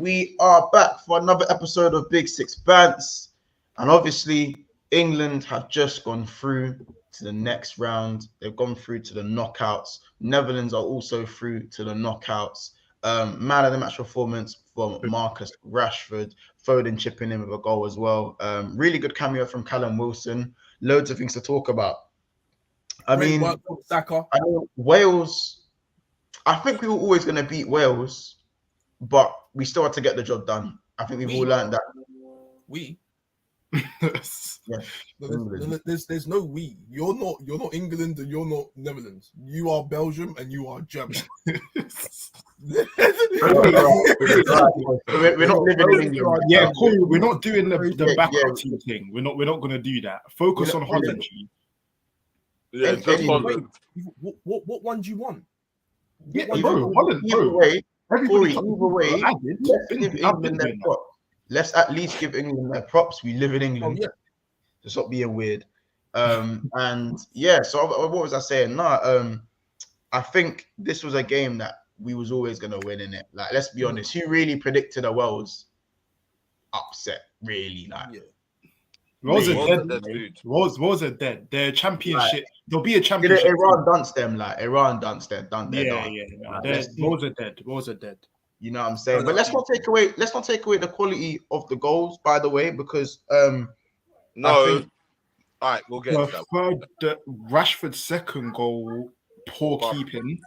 we are back for another episode of Big Six Bants. And obviously, England have just gone through to the next round. They've gone through to the knockouts. Netherlands are also through to the knockouts. Man of the match performance from Marcus Rashford. Foden chipping in with a goal as well. Really good cameo from Callum Wilson. Loads of things to talk about. I mean, Wales, I think we were always going to beat Wales, but we still had to get the job done. I think we've all learned that. Yeah. There's no we. You're not England and you're not Netherlands. You are Belgium and you are Germany. We're not living in England. Yeah, cool. We're not doing the backup team thing. We're not going to do that. Focus on Holland. Yeah, what one do you want? Yeah, Holland, Either way, let's give England their props. Let's at least give England their props. We live in England. Oh, yeah. To stop being weird. And yeah, so what was I saying? I think this was a game that we was always going to win in it. Like, let's be honest. Who really predicted a Wales upset? Really? Like, yeah. Wales are dead. Their championship. There'll be a championship. Iran danced them. Iran danced them. Wales are dead. You know what I'm saying? But let's not take away the quality of the goals, by the way, because all right, we'll get to that. Rashford's second goal, poor keeping.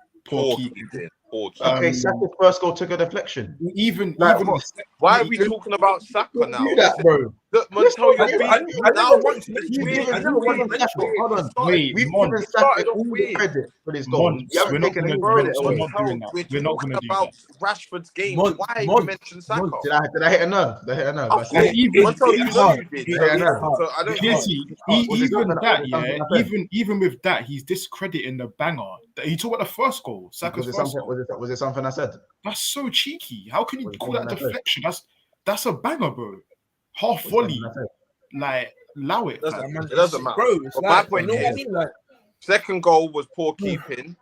Okay, Saka's first goal took a deflection. Even why are we talking about Saka now? Do that, bro. Look, Montel, We've given Saka all the credit for this goal. We're not going to do that. We're not going to do that. Rashford's game. Why you mention Saka? Did I hit a nerve? Even with that, he's discrediting the banger. He talked about the first goal. Saka's first goal. Was it something I said? That's so cheeky. How can you call that deflection? That's a banger, bro. Half volley. Like, allow it. It doesn't matter. Bro, my point is, second goal was poor keeping,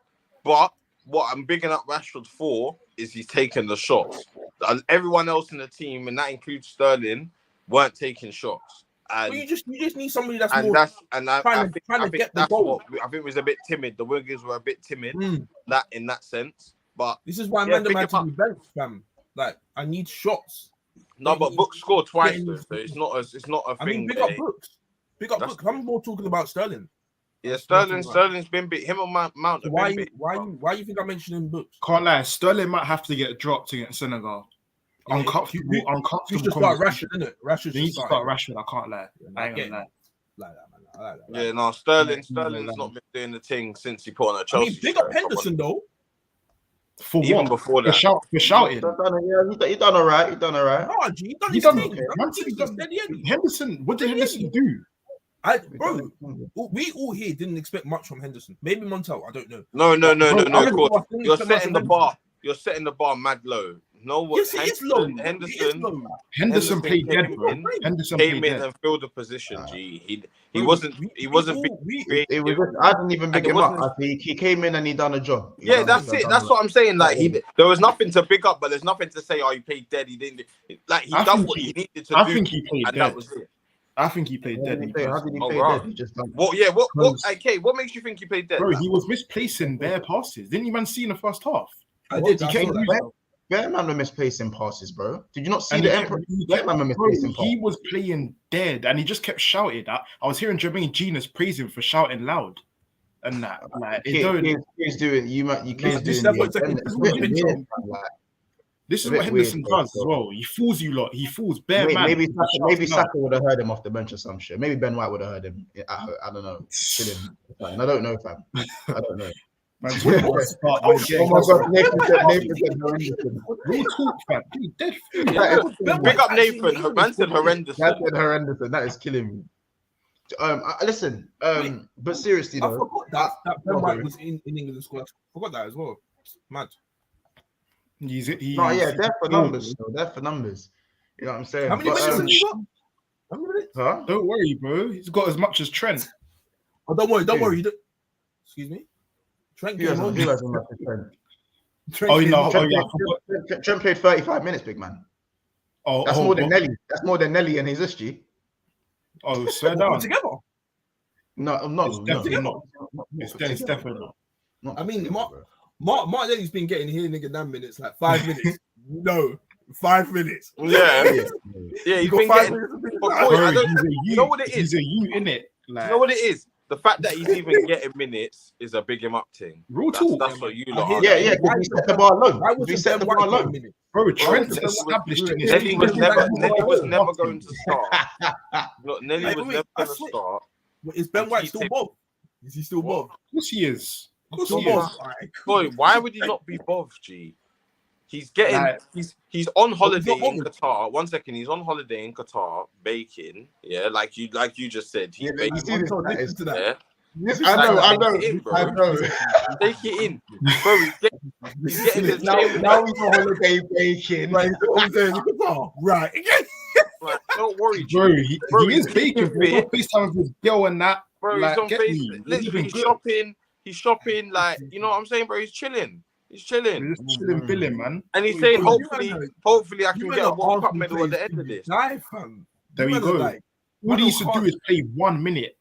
but what I'm bigging up Rashford for is he's taking the shots. Everyone else in the team, and that includes Sterling, weren't taking shots. And you just need somebody that's and more that's and I think get the that's goal. what I think was a bit timid. The wingers were a bit timid in that sense. But this is why man had to be benched, fam. Like, I need shots. No, but Brooks scored twice though, so it's not a thing. I mean, big up Brooks. I'm more talking about Sterling. Yeah, Sterling's been bit. Him and Mount. So why you think I'm mentioning Brooks? Can't lie, Sterling might have to get dropped against Senegal. Uncomfortable. You just start Rashford, isn't it? Rashford. You need to start Rashford. I can't lie. I ain't gonna lie. Like that. Yeah, no, Sterling's not been doing the thing since he put on a Chelsea. I mean, big up Henderson though. For even what? Before that, for shouting. You done all right. No, G, he done his thing. Henderson. What did Henderson do? Bro, we all here didn't expect much from Henderson. Maybe Montel, I don't know. No. Of course, you're setting the bar. You're setting the bar mad low. No, what? Yes, it is low. Henderson played dead, bro. Henderson came in and filled the position. He wasn't. I didn't even pick him up. He came in and he done a job. Yeah, that's it. That's what I'm saying. Like there was nothing to pick up, but there's nothing to say. Oh, he played dead. He didn't. Like he done what he needed to do. I think he played dead. That was it. I think he played dead. How did he play dead? He just done. What makes you think he played dead? Bro, he was misplacing bare passes. Didn't you man see in the first half? I did. Bearman were misplacing passes, bro. Did you not see the Emperor? Bearman were misplacing passes. He was playing dead, and he just kept shouting. I was hearing Jermaine Genius praise him for shouting loud, and that. Like, he's doing. You can't do. This is what Henderson does as well. He fools you lot. He fools bare man. Maybe Saka would have heard him off the bench or some shit. Maybe Ben White would have heard him. I don't know. I don't know, fam. I don't know. Oh my God, Nathan said horrendous. Big up Nathan. Man said horrendous. That said horrendous. That is killing me. Listen. But seriously though, I forgot that Ben White was in England squad. I forgot that as well. Mad. They're for numbers. They're for numbers. You know what I'm saying? How many minutes you got? Don't worry, bro. He's got as much as Trent. Oh, don't worry. Excuse me. Trent came on. Trent played 35 minutes, big man. That's more than Nelly. That's more than Nelly and his SG. Oh, swear down. Together. No. It's definitely not. It's definitely not. I mean, Martinelli's been getting here, nigga, 9 minutes, like 5 minutes. No, 5 minutes. Yeah, he's been getting. You know what it is? He's a you, innit? Like, you know what it is? The fact that he's even getting minutes is a big him up thing. Real talk. That's what you lot are. Yeah. Because we set the bar low. We set the bar low. Bro, Trent established in his Nelly was never going to start. Look, Nelly was never going to start. Is Ben White still Bob? Is he still Bob? Of course he is. Of course he is. Boy, why would he not be Bob, G? He's getting he's on holiday in Qatar. 1 second, he's on holiday in Qatar baking. Yeah, like you just said. He's baking. Listen to that. I know. Take it in, bro. He's getting his now he's on holiday baking. Right. Like, don't worry, bro. He is baking. Bro. FaceTime with his girl and that. Bro, like, he's on Facebook. Literally shopping. He's shopping. Like, you know what I'm saying, bro? He's chilling. He's chilling. He's chilling, billing, man. And he's saying, hopefully, I can get a World Cup medal at the end of this. There we go. All he used to do is play 1 minute,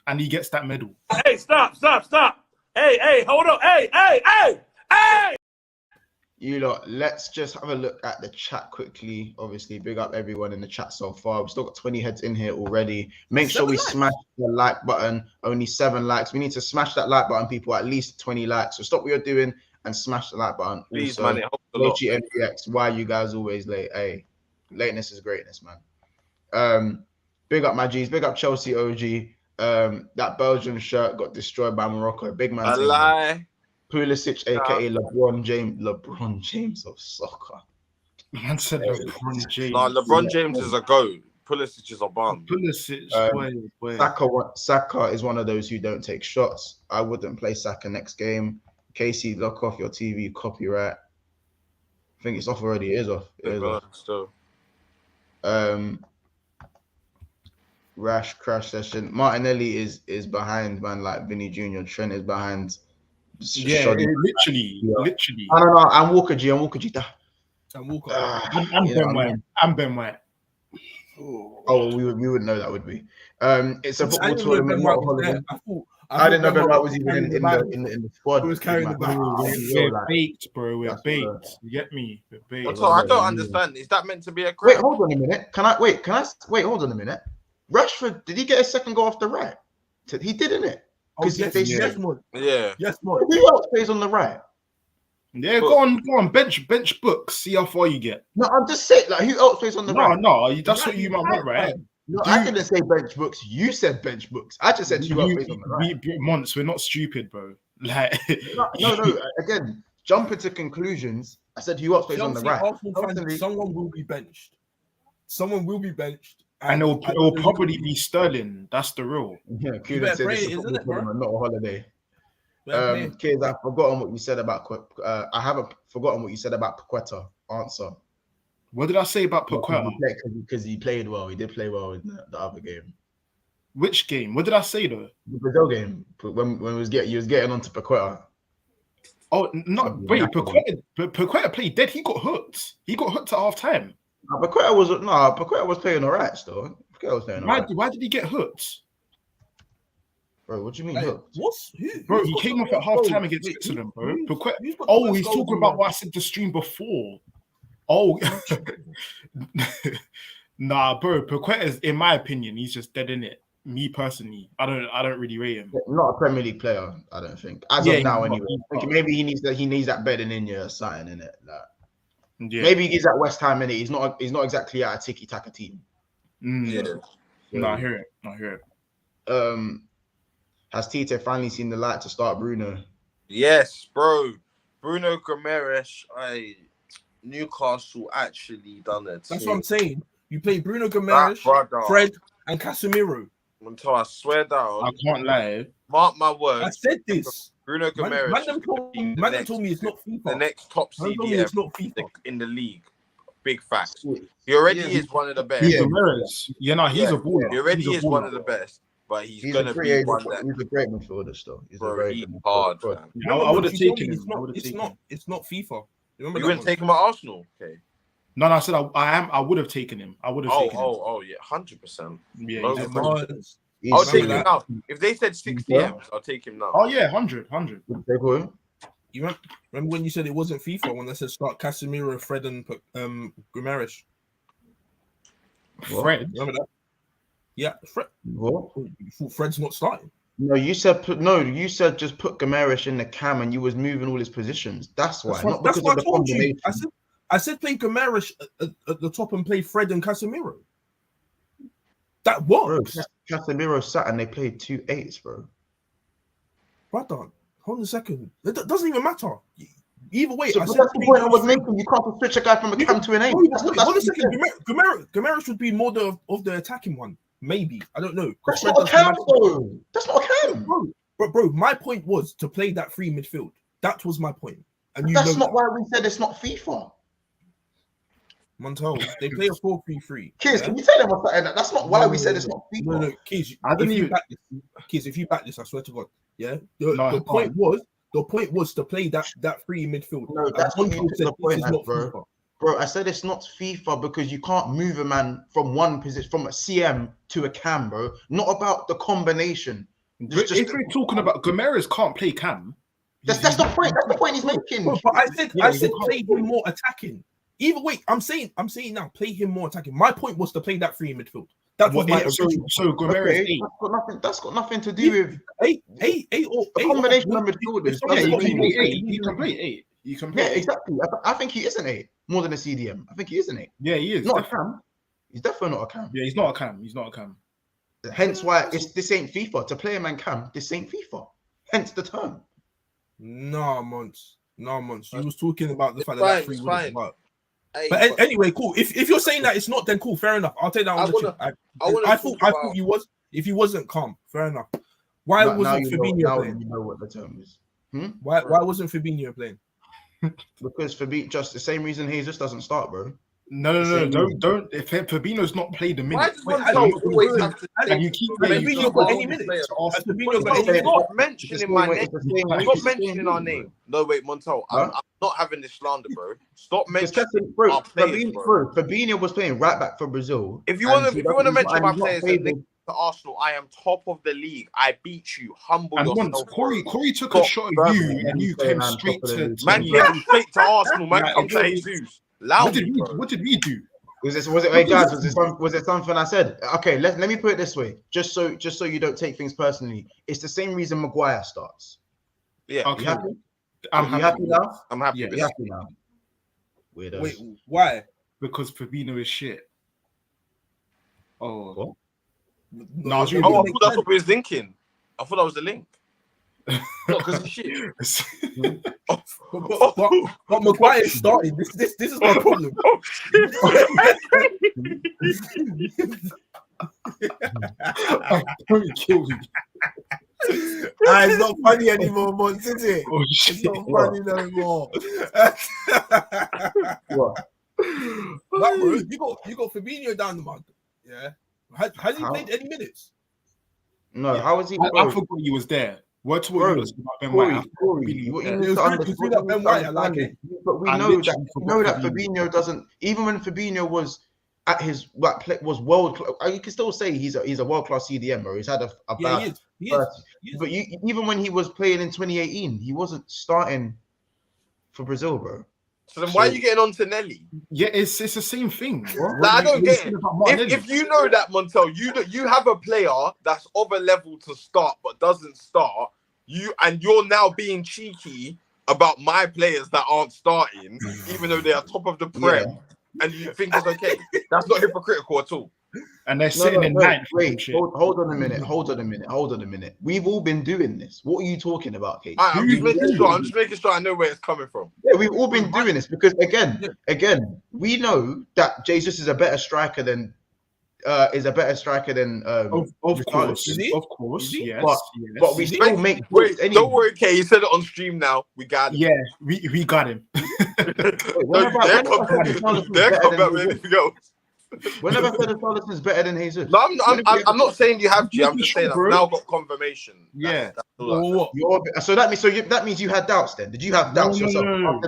and he gets that medal. Hey, stop! Hey, hold on! Hey! You lot, let's just have a look at the chat quickly. Obviously, big up everyone in the chat so far. We've still got 20 heads in here already. Make sure we smash the like button. Only 7 likes. We need to smash that like button, people. At least 20 likes. So stop what you're doing and smash the like button. Please, also, man. It helps a lot. MPX, why are you guys always late? Hey, lateness is greatness, man. Big up my G's. Big up Chelsea OG. That Belgian shirt got destroyed by Morocco. Big man. A lie. Pulisic, aka LeBron James of soccer. Man said LeBron James. No, LeBron James is a goat. Pulisic is a bum. Pulisic, Saka is one of those who don't take shots. I wouldn't play Saka next game. Casey, lock off your TV copyright. I think it's off already. It is off. It is off. Still. Rash crash session. Martinelli is behind, man. Like Vinny Jr. Trent is behind. Literally. I don't know. I'm Walker G. I'm Walker. I'm Ben White. Oh, we would know that, would we? It's a football tournament. I didn't know Ben White was even in the squad. He was carrying the ball. We're baked, bro. We're baked. You get me? We're baked. I don't understand. Is that meant to be a crap? Wait, hold on a minute. Wait, hold on a minute. Rashford, did he get a second goal off the right? He did, didn't it? Because Yes, more. Who else plays on the right? Yeah, go on, bench books. See how far you get. No, I'm just saying, like, who else plays on the right? No, that's what you might want, right? No, I didn't say bench books. You said bench books. I just said who else plays on the right. Months, we're not stupid, bro. Like, no. Again, jump into conclusions. I said who else plays on the right. Someone will be benched. And it'll probably be Sterling. That's the rule. Yeah, Kuda said it's a football not a holiday. Kids, I've forgotten what you said about. I haven't forgotten what you said about Paqueta. Answer. What did I say about Paqueta? Because he played well. He did play well in the other game. Which game? What did I say though? The Brazil game. When you was getting onto Paqueta. Oh no! Wait, Paqueta played dead. He got hooked. He got hooked at half time. Paqueta was playing alright still. Why did he get hooked? Bro, what do you mean hooked? Bro, he came off at half time against Switzerland, bro. He's talking about what I said the stream before. Oh, nah, bro. Paqueta is, in my opinion, he's just dead in it. Me personally, I don't really rate him. Not a Premier League player, I don't think. As of now, anyway. Maybe he needs that bedding in you or something in it. Like, maybe he's at West Ham in it. He's not exactly at a tiki taka team. No, I hear it. Has Tite finally seen the light to start Bruno? Yes, bro. Bruno Guimaraes, Newcastle actually done it. That's what I'm saying. You play Bruno Guimaraes, Fred, and Casemiro. Until I swear down. I can't lie. Mark my words. I said this. Bruno Guimaraes. Man told me it's not FIFA. The next top CDM in the league. Big facts. He already is one of the best. He's a baller. He already is one of the best. But he's gonna be one that. He's a great midfielder still. He's hard. I would have taken him. It's not FIFA. You wouldn't take him at Arsenal, okay? No, I said I would have taken him. I would have taken him. Oh, yeah, 100%. Yeah, No, he's question. He's I'll take serious. him now. If they said 60 M's, I'll take him now. Oh yeah, 100. They go in. You remember when you said it wasn't FIFA when I said start Casemiro, Fred, and Guimaraes? Fred. Remember that? Yeah, Fred. What? You thought Fred's not starting? No, you said just put Gamerish in the cam and you was moving all his positions. That's why. Not That's because what of I the told you. combination. I said play Guimaraes at the top and play Fred and Casemiro. That works. Bro, Casemiro sat and they played 2 8s, bro. Brother, hold on a second. It doesn't even matter. Either way, So I that's said the point I was making. You can't switch a guy from a cam to an 8. Hold a second. Guimaraes would be more of the attacking one. Maybe. I don't know. That's not a cam, bro. That's not a cam. Bro, my point was to play that free midfield. That was my point. And that's not why we said it's not FIFA. Montel, they play a 4-3-3. Kids, can you tell them what's that? That's not why we said it's not FIFA. No, Kids, if you back this, I swear to God. Yeah. The point was to play that free midfield. No, that's what you said. The point, bro. Bro, I said it's not FIFA because you can't move a man from one position, from a CM to a cam, bro. Not about the combination. If we're talking about Guimaraes can't play cam. That's the point. That's the point he's making. But I said play him more attacking. Either way, I'm saying now, play him more attacking. My point was to play that free midfield. That was my original. So Guimaraes, okay, that's got nothing to do with eight or the combination of midfielders. He can play 8. You can play. Yeah, exactly. I think he is an 8 more than a CDM. I think he is an 8. Yeah, he is. Not a cam. He's definitely not a cam. Yeah, he's not a cam. Hence why this ain't FIFA. To play a man cam, this ain't FIFA. Hence the term. No, Monts. You was talking about the fact that free fine. But anyway, cool. If you're saying that it's not, then cool. Fair enough. I'll take that on the chin. I thought you was. If he wasn't calm, fair enough. Why wasn't Fabinho playing? You know what the term is. Why wasn't Fabinho playing? Because Fabinho, just the same reason he just doesn't start, bro. No. Don't. If Fabinho's not played a minute, you keep Fabinho got any minutes. Stop mentioning my name. Stop mentioning our name. No, wait, Montel. I'm not having this slander, bro. Stop mentioning our players, bro. Fabinho was playing right back for Brazil. If you want to mention my players to Arsenal, I am top of the league. I beat you. Humble yourself. And once Corey took a shot at you, and you came straight to straight to Arsenal. Man, come to Jesus. What did we do? Was it hey guys? Was it something I said? Okay, let me put it this way, just so you don't take things personally. It's the same reason Maguire starts. Yeah. Okay. You happy? I'm happy now. I'm happy. Yeah, happy now. Weirdos. Wait, why? Because Fabinho is shit. Oh. What? No, I thought that's what we were thinking. I thought that was the link. Not because of shit. But Maguire started. This is my problem. I'm going to kill you. It's not funny anymore, Mons, is it? Oh, shit. It's not funny no more. What? You got Fabinho down the mud. Yeah. Has he played any minutes? No, yeah. How was he? I forgot he was there. What to what you was about Ben White? Corey, what you need to understand that Ben White, I like it. But we know that Fabinho doesn't. Even when Fabinho was at his was world, you can still say he's a world class CDM, bro. He's had a bad. He is. But even when he was playing in 2018, he wasn't starting for Brazil, bro. So then why are you getting on to Nelly? Yeah, it's the same thing. I don't get it. If you know that, Montel, you have a player that's of a level to start but doesn't start, you're now being cheeky about my players that aren't starting, even though they are top of the Prem, and you think it's okay. That's not hypocritical at all. And they're sitting in ninth. Wait, hold on a minute. We've all been doing this. What are you talking about, Kate? I'm just making sure I know where it's coming from. Yeah, we've all been doing this because again, we know that Jesus is a better striker than of course, yes. But we still make. Wait, don't worry, Kate. You said it on stream now. We got him. Yeah, we got him. They're coming back with anything else. Whenever Richarlison's better than Jesus. No, I'm not saying you have G. I'm just saying I've now got confirmation. Yeah. So that means you had doubts then. Did you have doubts yourself? No.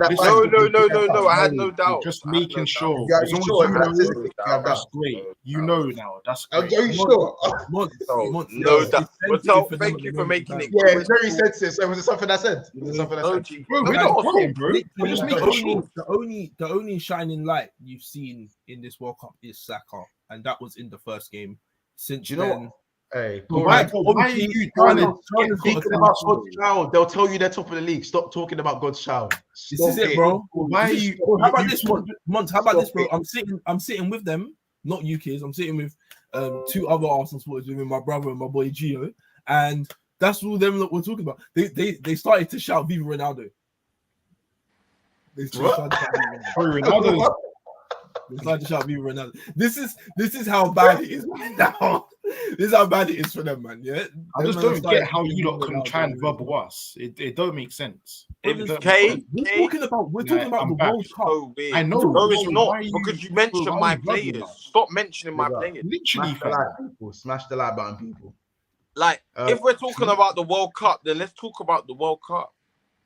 I had no doubt. Just making sure. Yeah, As long sure. as you know, that's great. You know now. That's great. Are you sure? No doubt. Well, thank you for making it. Yeah, it's very sensitive. So was it something I said? Bro, we're not wrong, bro. We're just making sure. The only shining light you've seen in this World Cup is Saka, and that was in the first game. Since then, hey, why are you trying to talking about God's child? They'll tell you they're top of the league. Stop talking about God's child. This is it, bro. Why are you? How about this one, Mont? How about this, bro? I'm sitting with them, not you kids. I'm sitting with 2 other Arsenal supporters, with my brother and my boy Gio, and that's all them that we're talking about. They started to shout "Viva Ronaldo." They started to shout "Viva Ronaldo." This is how bad it is right now. This is how bad it is for them, man. Yeah, I just don't get how you lot can try and verbal us. It don't make sense. We're talking about the World Cup. So I know. No, it's not because you mentioned my players. Stop mentioning my players. Literally, smash the like button, people. Like, if we're talking about the World Cup, then let's talk about the World Cup.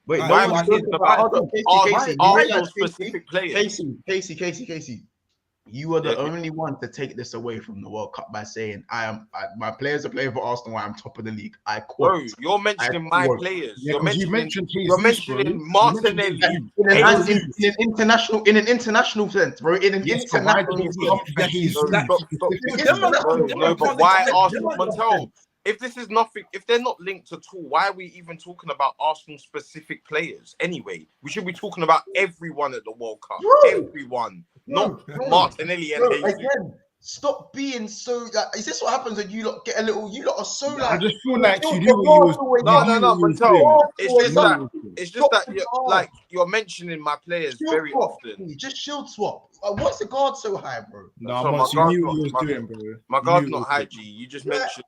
Wait, why are we talking about Arsenal specific players? Casey. You are the only one to take this away from the World Cup by saying my players are playing for Arsenal while I'm top of the league. I quote. Bro, you're mentioning my players. Yeah, you're mentioning Martinelli in an international sense, bro. In an international sense. No, but why Arsenal? Montel, if this is nothing, if they're not linked at all, why are we even talking about Arsenal specific players? Anyway, we should be talking about everyone at the World Cup. Everyone. Not Martinelli and Jesus. Again, stop being so. Is this what happens when you lot get a little? You lot are so like. I just feel like you knew what you was. No, Montel. It's just that you're mentioning my players very often. Just shield swap. What's the guard so high, bro? No, once you knew what you was doing, bro. My guard's not high, G. You just mentioned.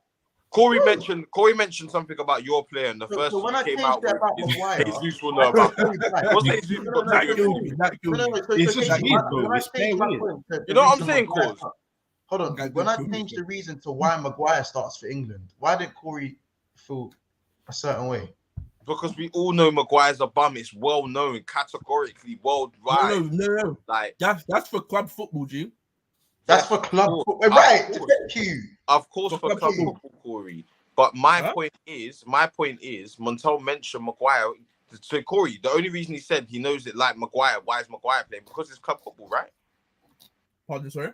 Corey mentioned something about your player, and the first when one I came out with Jesus will know about. What's Jesus got to do with you? It's just weird, bro. It's weird. You know what I'm saying, Cause? Hold on. When I changed the reason to why Maguire starts for England, why didn't Corey feel a certain way? Because we all know Maguire's a bum. It's well known, categorically worldwide. No. Like that's for club football, G. That's for club football, right? Thank you. Of course, for club football, Corey. But my point is, Montel mentioned Maguire. So Corey, the only reason he said he knows it like Maguire, why is Maguire playing? Because it's club football, right? Pardon, sorry?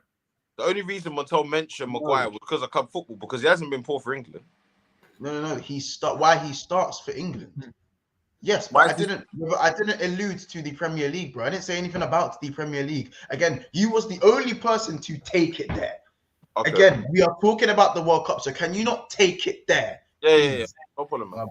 The only reason Montel mentioned Maguire was because of club football, because he hasn't been poor for England. No. Why he starts for England? Yes, but I didn't allude to the Premier League, bro. I didn't say anything about the Premier League. Again, you was the only person to take it there. Okay. Again, we are talking about the World Cup, so can you not take it there? Yeah. No problem, man.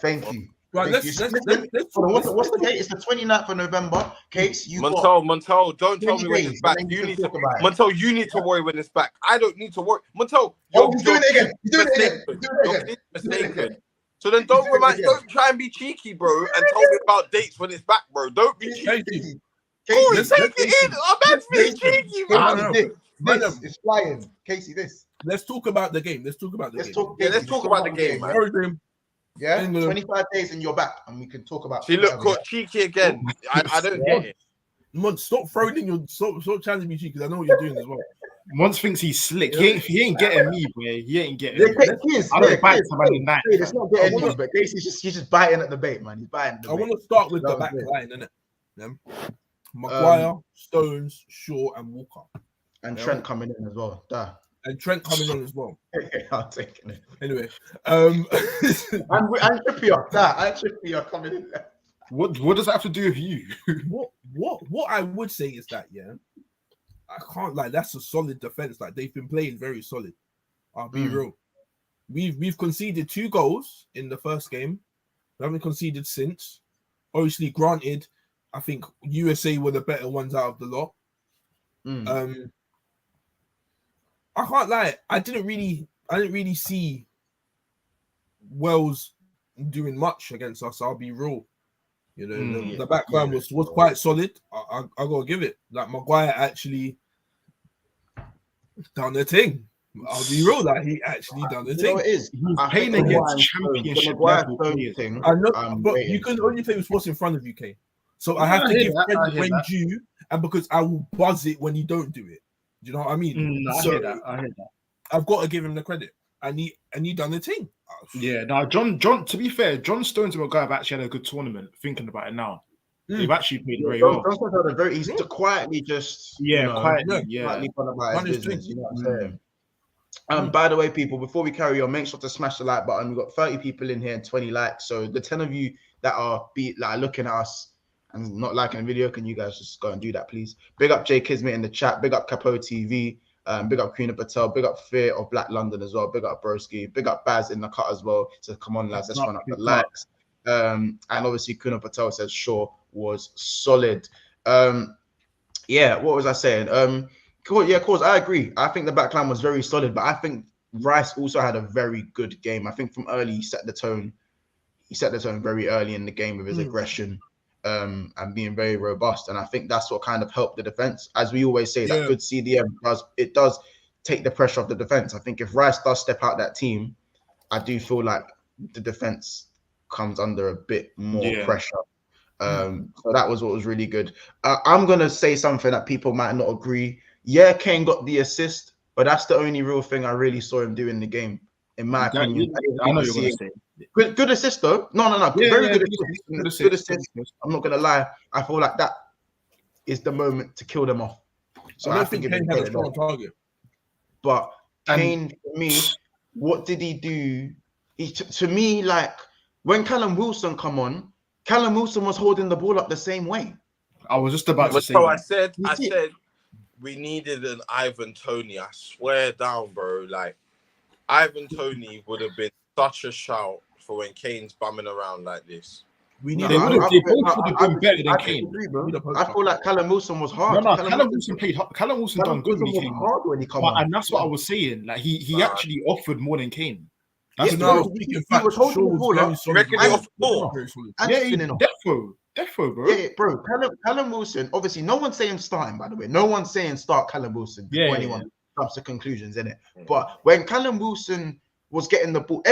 Thank you. Right, let's what's the date? It's the 29th of November. Case, Montel, don't tell me when it's back. You need to Montel, you need to worry when it's back. I don't need to worry. Montel, you're doing it again. You're mistaken. So then don't try and be cheeky, bro, and tell me about dates when it's back, bro. Don't be cheeky. Corey, take it in. I'm being cheeky, man. This is flying. Casey, this. Let's talk about the game. Let's talk about the game, man. Yeah, 25 days and you're back, and we can talk about. See, look, cheeky again. I don't get it. Mons, stop throwing in your stop trying to be cheeky, because I know what you're doing as well. Mons thinks he's slick. He ain't getting me, boy. He ain't getting me. I don't bite somebody night. It's not getting me, but Casey's just biting at the bait, man. He's biting. I want to start with the back line, innit? Yeah. Maguire, Stones, Shaw, and Walker. And Trent coming in as well. And Trent coming on as well. I'm taking it. Anyway. and Trippier coming in there. What does that have to do with you? What I would say is that, yeah, I can't lie, that's a solid defense. Like, they've been playing very solid. I'll be real. We've conceded 2 goals in the first game. We haven't conceded since. Obviously, granted, I think USA were the better ones out of the lot. I can't lie, I didn't really see Wales doing much against us. I'll be real. You know, the back line was quite solid. I gotta give it. Like, Maguire actually done the thing. I'll be real, like he actually done the You know thing. what it is? He's I playing think the against Maguire championship Stone level players. thing. I know, I'm but waiting you can for. only play with what's in front of you, Kane. So I Yeah, have to I hear give that, I credit hear when that. due, and because I will buzz it when you don't do it. Do you know what I mean? I So hear that. I hear that. I've got to give him the credit. And he done the thing. Yeah. Now, John. To be fair, John Stones and Maguire have actually had a good tournament. Thinking about it now, they've actually played very well. Johnson had a very. He's quietly just. Yeah, You know, quietly. Yeah. quietly gone about Done his his business. thing. You know what I'm saying? By the way, people, before we carry on, make sure to smash the like button. We've got 30 people in here and 20 likes. So the 10 of you that are looking at us and not liking the video, can you guys just go and do that, please? Big up Jay Kismet in the chat. Big up Capo TV. Big up Kuna Patel. Big up Fear of Black London as well. Big up Broski. Big up Baz in the cut as well. So come on, lads, let's run up the likes. And obviously Kuna Patel says Shaw was solid. Yeah, what was I saying? Cool, yeah, of course, I agree. I think the backline was very solid, but I think Rice also had a very good game. I think from early he set the tone. He set the tone very early in the game with his aggression, and being very robust. And I think that's what kind of helped the defense. As we always say, that good CDM does take the pressure off the defense. I think if Rice does step out that team, I do feel like the defense comes under a bit more pressure. So that was what was really good. I'm gonna say something that people might not agree. Yeah, Kane got the assist, but that's the only real thing I really saw him do in the game, in my opinion. I know you're gonna say good assist though. No, very good assist. Good assist. assist. I'm not gonna lie. I feel like that is the moment to kill them off. So I think Kane had a strong target. But Kane, for me, what did he do? To me, like when Callum Wilson come on, Callum Wilson was holding the ball up the same way. I was just about to say. So I said we needed an Ivan Toney. I swear down, bro. Like Ivan Toney would have been such a shout for when Kane's bumming around like this. They both would have been better than Kane. I feel like Callum Wilson was hard. Callum Wilson played hard. Callum Wilson done good when he came on. And that's what I was saying. Like he actually offered more than Kane. That's he was holding the ball up. You reckon he offered more? Defo, bro. Yeah, bro. Callum Wilson. Obviously, no one's saying starting. By the way, no one's saying start Callum Wilson before anyone comes to conclusions, innit? But when Callum Wilson was getting the ball,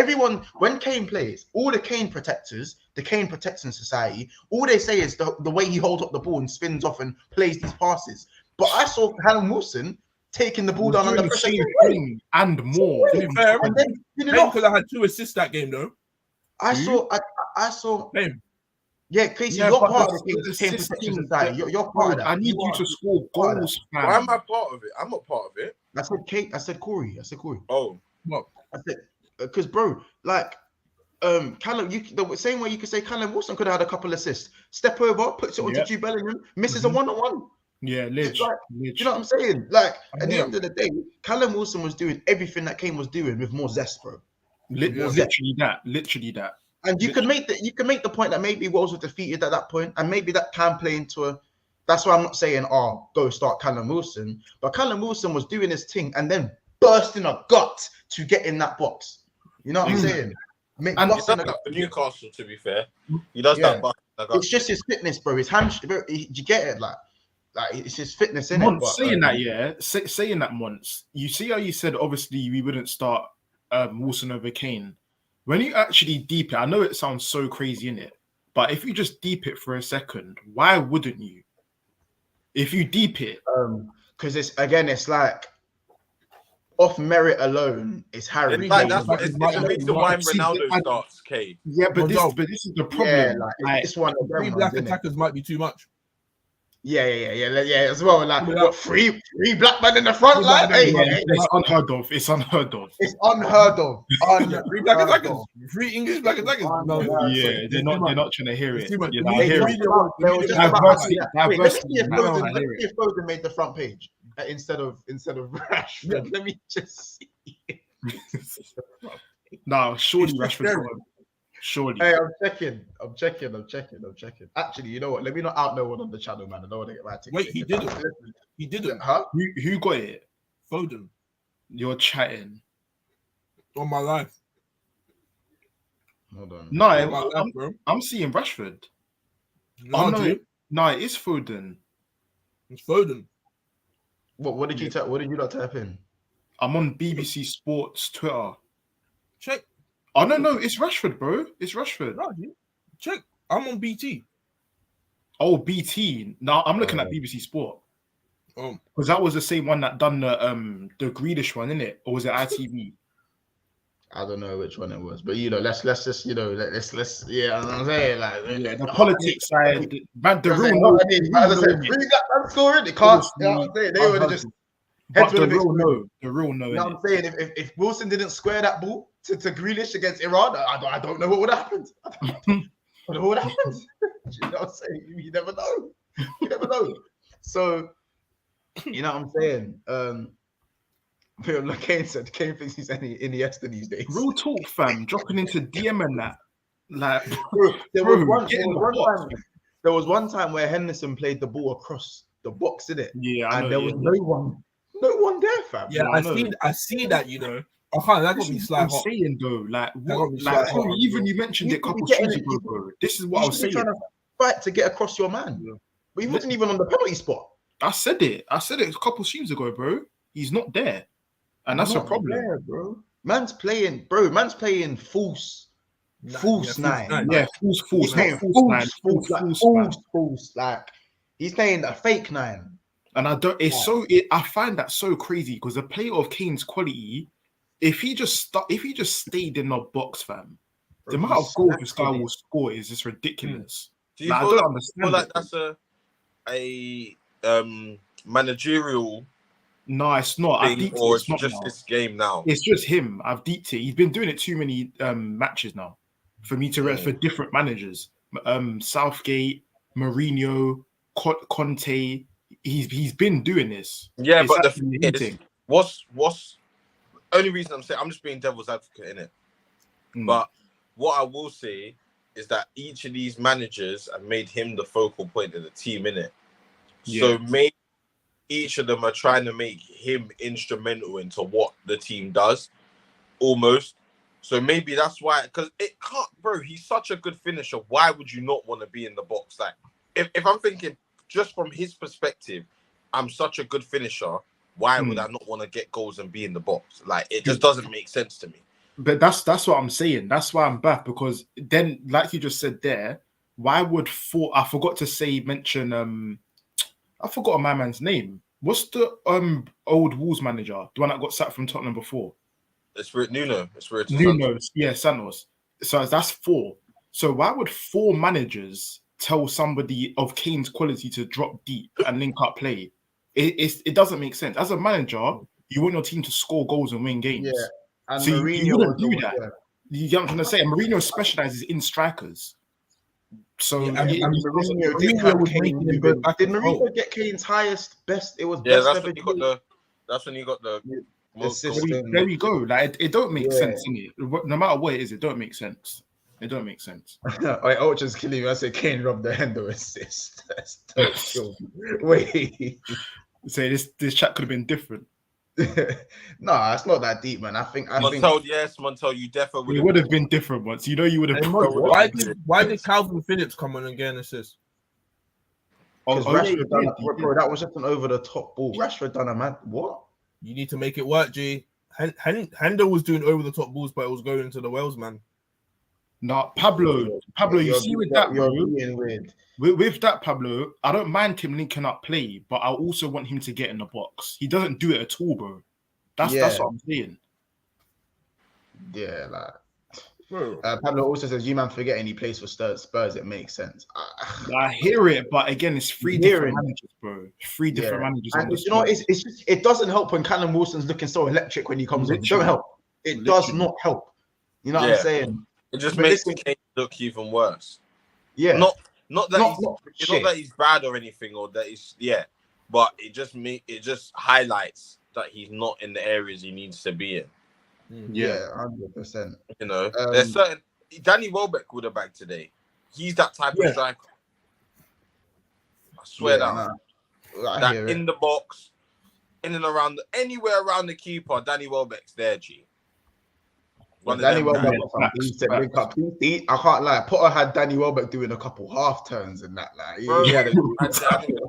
when Kane plays, all the Kane protectors, the Kane Protection Society, all they say is the way he holds up the ball and spins off and plays these passes. But I saw Callum Wilson taking the ball down under pressure and more. To be fair, because I had 2 assists that game though. I saw. Same. Yeah, Casey, you're part of the Kane Protection Society. You're part of that. I need you to score goals. Why am I part of it? I'm not part of it. I said Kate. I said Corey. Oh, what? I said because, bro, like, Callum, the same way you could say Callum Wilson could have had a couple assists. Step over, puts it onto Jude Bellingham, misses a 1-on-1. Yeah, Lidge. You know what I'm saying? Like, at the end of the day, Callum Wilson was doing everything that Kane was doing with more zest, bro. Literally that. And you can make the point that maybe Wolves were defeated at that point, and maybe that can play into a. That's why I'm not saying, go start Callum Wilson. But Callum Wilson was doing his thing and then bursting a gut to get in that box. You know what I'm saying? And he does that for Newcastle, to be fair. He does that. It's just his fitness, bro. His hamstring. You get it, like it's his fitness in it. Saying that once, you see how you said obviously we wouldn't start Wilson over Kane. When you actually deep it, I know it sounds so crazy, innit? But if you just deep it for a second, why wouldn't you? If you deep it, because it's like off merit alone, it's Harry. Like, that's what it's the reason why Ronaldo starts, Kane. Yeah, but this is the problem. Yeah, like this one, 3 black attackers might be too much. Yeah, as well. Like, what, three black men in the front line? It's unheard of. It's unheard of. Three black attackers. 3 English black attackers. They're not trying to hear it. Let's see if Foden made the front page instead of Rashford. Let me just see. No, surely Rashford. Surely. Hey, I'm checking. Actually, you know what? Let me not out no one on the channel, man. I don't want to get my ticket. Wait, he didn't. Huh? Who got it? Foden. You're chatting. On my life. Hold on. No, I'm seeing Rashford. No, it is Foden. It's Foden. What did you not type in? I'm on BBC Sports Twitter. Check. Oh no, it's Rashford, bro. It's Rashford. No, dude. Check. I'm on BT. Oh, BT. Now I'm looking at BBC Sport. Because that was the same one that done the Grealish one, innit? Or was it ITV? I don't know which one it was, but let's just let's yeah, I'm saying like the politics side, man, the real no. As I said, bring that man scoring, it can't. You know what I'm saying? They would have just. But the real no. You know what I'm saying? If Wilson didn't square that ball to Grealish against Iran, I don't know what would have happened. I don't know what happened. You know what I'm saying? You never know. You never know. So, you know what I'm saying? Like Kane said, Kane thinks he's any Iniesta these days. Real talk, fam. Dropping into DM and that. Like, there was one time where Henderson played the ball across the box, didn't it? Yeah, and there was no one there, fam. Yeah, I see that. You know, I can't. That got me slightly hot. Saying though, even you mentioned it a couple of years ago, bro. This is what I was saying. Trying to fight to get across your man, but he wasn't even on the penalty spot. I said it a couple of streams ago, bro. He's not there. And that's a problem, bro. Man's playing false nine. Yeah, false nine. False. Like he's playing a fake 9. And I find that so crazy because a player of Kane's quality, if he just stayed in the box, fam, the amount of goals this guy will score is just ridiculous. Do you feel like that's a managerial? No, it's not. Or it's just this game now. It's just him. I've deeped it. He's been doing it too many matches now for me to rest for different managers. Southgate, Mourinho, Conte. He's been doing this. Yeah, but the thing is, what's only reason I'm saying, I'm just being devil's advocate in it. But what I will say is that each of these managers have made him the focal point of the team in it. Yeah. So maybe each of them are trying to make him instrumental into what the team does, almost. So maybe that's why, because it can't, bro. He's such a good finisher. Why would you not want to be in the box? Like, if I'm thinking just from his perspective, I'm such a good finisher. Why would I not want to get goals and be in the box? Like, it just doesn't make sense to me. But that's what I'm saying. That's why I'm back, because then, like you just said there, why would I forgot to mention I forgot my man's name. What's the old Wolves manager? The one that got sacked from Tottenham before? Espirito Nuno. Nuno, yeah, Santos. So that's 4. So why would 4 managers tell somebody of Kane's quality to drop deep and link up play? It doesn't make sense. As a manager, you want your team to score goals and win games. Yeah, and so you wouldn't do that. Yeah. You know what I'm trying to say? And Mourinho specializes in strikers. So Mourinho did Mourinho get Kane's best? It was that's when he got the most goals. There you go. Like it don't make sense, innit? No matter what it is, it don't make sense. It don't make sense. Ultra's killing me. I said Kane robbed the Hendo assist. That's so wait. Say this chat could have been different. No, it's not that deep, man. I think Montel, you definitely it would have been different once. You know, you would have. Why did Calvin Phillips come on and get an assist? Rashford that was just an over the top ball. Rashford done a man. What? You need to make it work, G. Hendo was doing over the top balls, but it was going to the Wales man. No, Pablo, you see with that, bro. With that, Pablo, I don't mind him linking up play, but I also want him to get in the box. He doesn't do it at all, bro. That's what I'm saying. Yeah, like Pablo also says, "You man forgetting he plays for Spurs. It makes sense." I hear it, but again, it's 3 different managers, bro. 3 different managers. And you know, it's just it doesn't help when Callum Wilson's looking so electric when he comes on. It don't help. It does not help. You know what I'm saying? It just makes Kane look even worse. Yeah. Not that he's bad or anything, or that he's but it just highlights that he's not in the areas he needs to be in. Yeah, 100%. You know, there's certain Danny Welbeck would have bagged today. He's that type of striker. I swear that in the box, in and around anywhere around the keeper, Danny Welbeck's there, G. One of Danny them Welbeck guys. got some decent link up. I can't lie. Potter had Danny Welbeck doing a couple half turns and that. Like, Bro, he had a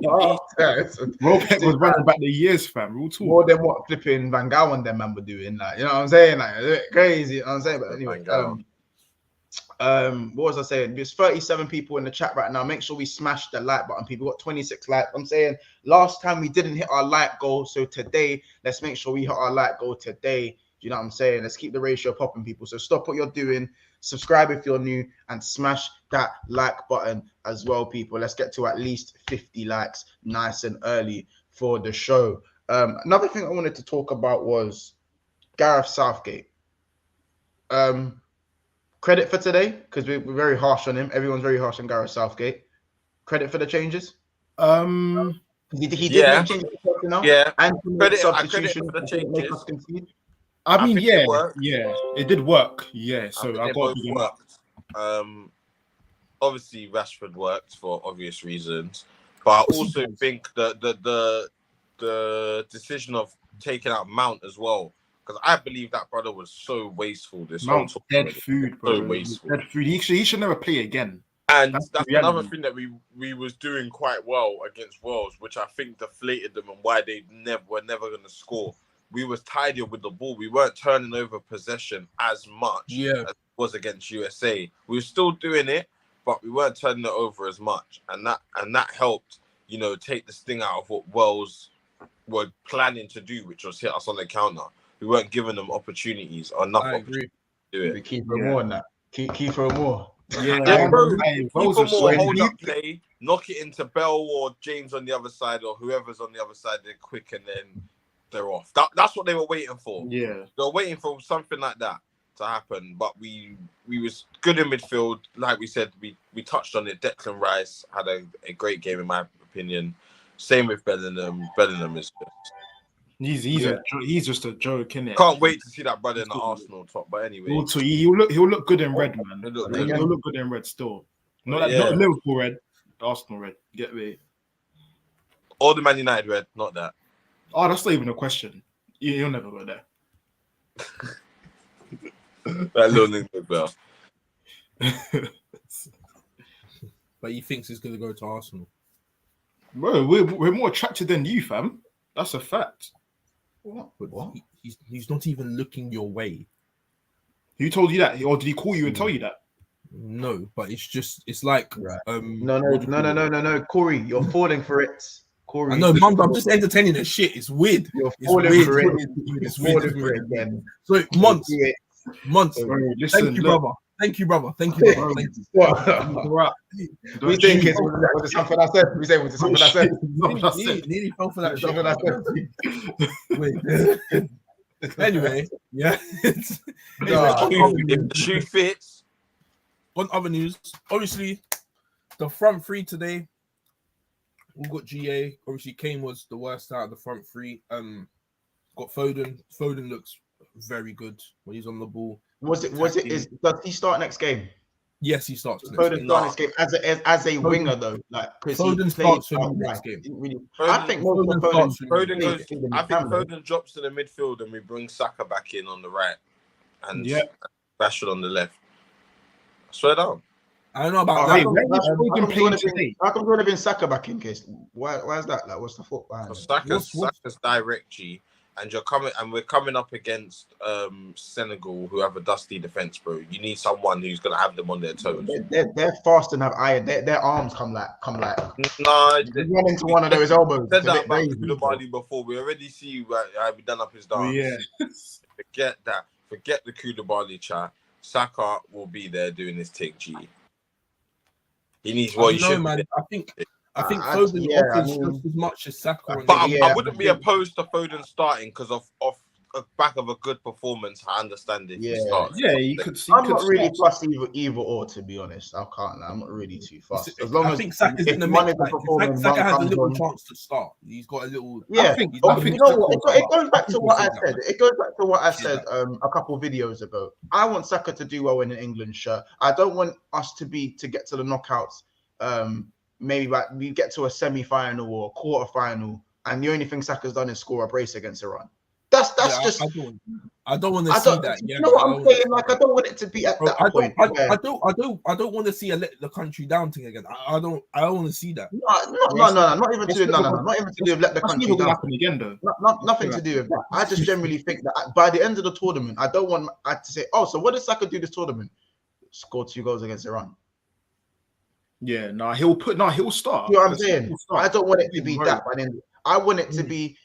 half turns. Welbeck was running back the years, fam. Real talk. More than what flipping Van Gaal and them man were doing. Like, you know what I'm saying? Like, a bit crazy. You know what I'm saying? But anyway, Van what was I saying? There's 37 people in the chat right now. Make sure we smash the like button. People got 26 likes. I'm saying last time we didn't hit our like goal, so today let's make sure we hit our like goal today. You know what I'm saying? Let's keep the ratio popping, people. So stop what you're doing, subscribe if you're new, and smash that like button as well, people. Let's get to at least 50 likes nice and early for the show. Another thing I wanted to talk about was Gareth Southgate. Credit for today, because we're very harsh on him. Everyone's very harsh on Gareth Southgate. Credit for the changes. He did make changes, you know? Yeah. And substitution for the changes. I mean, it did work. Yeah, so I got both worked. Obviously, Rashford worked for obvious reasons, but I also think the decision of taking out Mount as well, because I believe that brother was so wasteful. This Mount whole dead food, bro. So wasteful. Dead food. He should never play again. And that's another thing that we was doing quite well against Wales, which I think deflated them and why they were never going to score. We was tidier with the ball. We weren't turning over possession as much as it was against USA. We were still doing it, but we weren't turning it over as much, and that helped, you know, take the sting out of what Wales were planning to do, which was hit us on the counter. We weren't giving them opportunities or enough opportunities to do it. Keep for more on that. Keep for more. Yeah, bro. Keep for more hold up play, knock it into Bell or James on the other side, or whoever's on the other side. They're quick and then they're off. That's what they were waiting for. Yeah, they were waiting for something like that to happen. But we was good in midfield, like we said. We touched on it. Declan Rice had a great game in my opinion. Same with Bellingham. Bellingham is just he's just a joke, innit? Can't wait to see that brother in the Arsenal top. But anyway, he'll look good in red, man. He'll look good in red still. Not Liverpool red, Arsenal red. Get me? Or the Man United red, not that. Oh, that's not even a question. You'll never go there. That little nigga bell. But he thinks he's going to go to Arsenal. Bro, we're more attracted than you, fam. That's a fact. What? He's not even looking your way. Who told you that? Or did he call you and tell you that? No, but it's like No, Corey, you're falling for it. Corey, I know, Mum, I'm just entertaining the shit. It's weird. You're falling for it. It's falling for it again. So months. Bro, listen, Thank you, brother. Thank you, brother. Thank you, brother. Thank you. We think was it something I said? We say was it something I said? Nearly fell for that shit. Wait. Anyway, yeah. If the shoe fits. On other news, obviously, the front three today, we got GA. Obviously, Kane was the worst out of the front three. Got Foden. Foden looks very good when he's on the ball. Does he start next game? Yes, he starts. Foden starts next game as a winger though. Like Foden starts for next game. I think Foden drops to the midfield and we bring Saka back in on the right and Rashford on the left. I swear down. I don't know about that. How come we're having Saka back in case? Why is that? Like, what's the thought behind it? Saka's direct G. And we're coming up against Senegal, who have a dusty defense, bro. You need someone who's gonna have them on their toes. They're fast and have iron. Their arms come like. No, you run into one of those elbows. Said that about Koulibaly before. We already see how we done up his dance. Yeah. Forget that. Forget the Koulibaly chat. Saka will be there doing his tick G. He needs what he should. Man. I think Foden offers just as much as Saka. But I wouldn't be opposed to Foden starting because of back of a good performance. I understand it. Yeah, you could see. I'm not really fussed either or, to be honest. I can't. I'm not really too fussed. As long as I think Saka's in the mix. Saka has a little chance to start. He's got a little. Yeah, it goes back to what I said. It goes back to what I said a couple of videos ago. I want Saka to do well in an England shirt. I don't want us to get to the knockouts. Maybe like we get to a semi-final or a quarter-final, and the only thing Saka's done is score a brace against Iran. That's Yeah, just. I don't want to I see don't. that. You Yeah, know what I'm saying? Like, I don't want it to be at bro, that point. I don't want to see a let the country down thing again. I don't want to see that. No, not even to do with not even to do with let the That's country never gonna down. happen again, though. Nothing to do with that. I just generally think that by the end of the tournament, I don't want to say, oh, so what did Saka do this tournament? Score 2 goals against Iran. Yeah, he'll start. You know what I'm saying? I don't want it to be that. By then, I want it to be,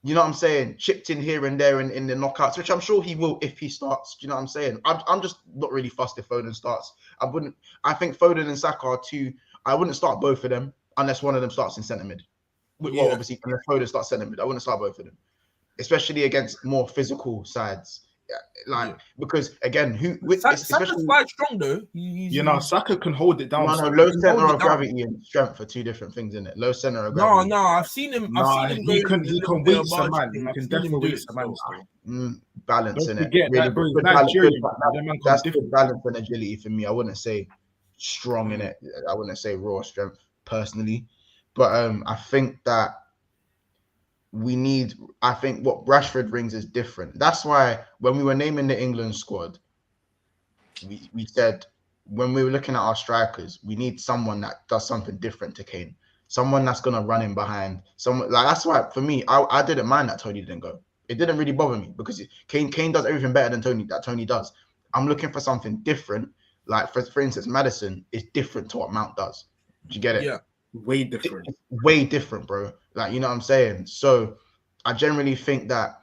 you know what I'm saying, chipped in here and there in the knockouts, which I'm sure he will if he starts. Do you know what I'm saying? I'm just not really fussed if Foden starts. I think Foden and Saka are two. I wouldn't start both of them unless one of them starts in centre mid. Well, obviously, unless Foden starts centre mid, I wouldn't start both of them, especially against more physical sides. Because again, Saka's quite strong though. Saka can hold it down. No, low center of gravity and strength are two different things, isn't it? Low center of gravity. No, I've seen him. He can weight some man. He can definitely weight some man. Balance in it. That bro, Nigerian. That's good balance and agility for me. I wouldn't say strong in it. I wouldn't say raw strength personally, but I think that I think what Rashford brings is different. That's why when we were naming the England squad, we said when we were looking at our strikers, we need someone that does something different to Kane. Someone that's gonna run in behind. Someone like that's why for me, I didn't mind that Tony didn't go. It didn't really bother me because Kane does everything better than Tony does. I'm looking for something different. Like for instance, Maddison is different to what Mount does. Do you get it? Yeah. Way different. Way different, bro. Like, you know what I'm saying? So I generally think that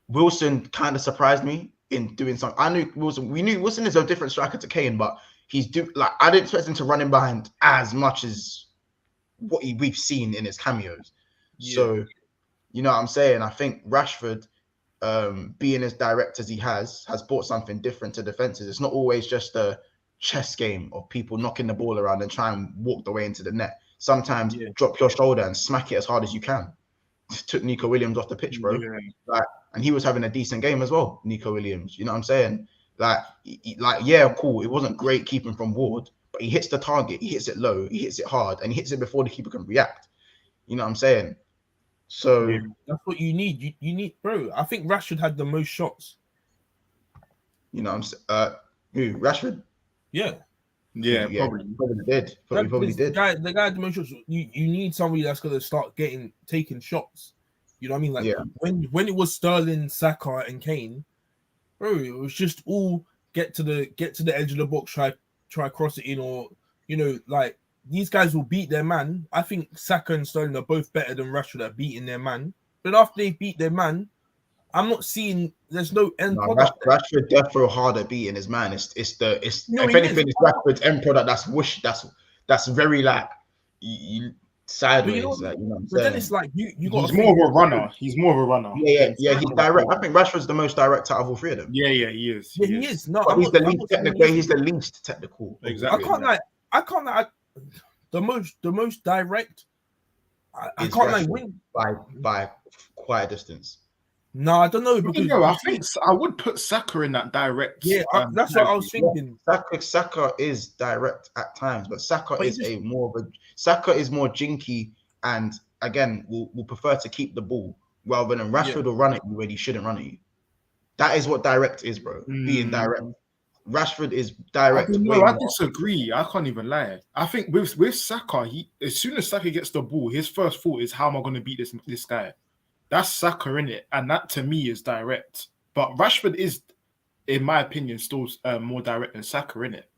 Wilson kind of surprised me in doing something. We knew Wilson is a different striker to Kane, but I didn't expect him to run in behind as much as what we've seen in his cameos. Yeah. So, you know what I'm saying? I think Rashford, being as direct as he has brought something different to defenses. It's not always just a chess game of people knocking the ball around and try and walk the way into the net. Sometimes drop your shoulder and smack it as hard as you can. Took Nico Williams off the pitch, bro. Yeah. And he was having a decent game as well, Nico Williams. You know what I'm saying? Cool. It wasn't great keeping from Ward, but he hits the target. He hits it low. He hits it hard, and he hits it before the keeper can react. You know what I'm saying? So that's what you need. You need, bro. I think Rashford had the most shots. You know what I'm saying? Who? Rashford? Yeah, probably did. Probably did. The guy had the most shots. You need somebody that's gonna start taking shots. You know what I mean? Like when it was Sterling, Saka, and Kane, bro, it was just all get to the edge of the box, try cross it in, or like these guys will beat their man. I think Saka and Sterling are both better than Rashford at beating their man. But after they beat their man, I'm not seeing. There's no end product. Rashford definitely hard at beating his man. If anything, it's Rashford's end product. That's whoosh. That's very like sideways. But then it's like you got. He's more of a runner. Yeah. He's direct. I think Rashford's the most direct out of all three of them. Yeah, he is. Yeah, he is. No, he's the least technical. He's the least technical. Exactly. I can't like the most direct. I can't win by quite a distance. No, I don't know because I think I would put Saka in that direct. Yeah, that's what I was thinking. Saka is direct at times, but Saka is more jinky, and again will prefer to keep the ball rather than Rashford will run at you when he shouldn't run at you. That is what direct is, bro. Being direct. Rashford is direct. I disagree. I can't even lie. I think with Saka, as soon as Saka gets the ball, his first thought is, how am I going to beat this guy? That's Saka in it, and that to me is direct. But Rashford is, in my opinion, still more direct than Saka in it.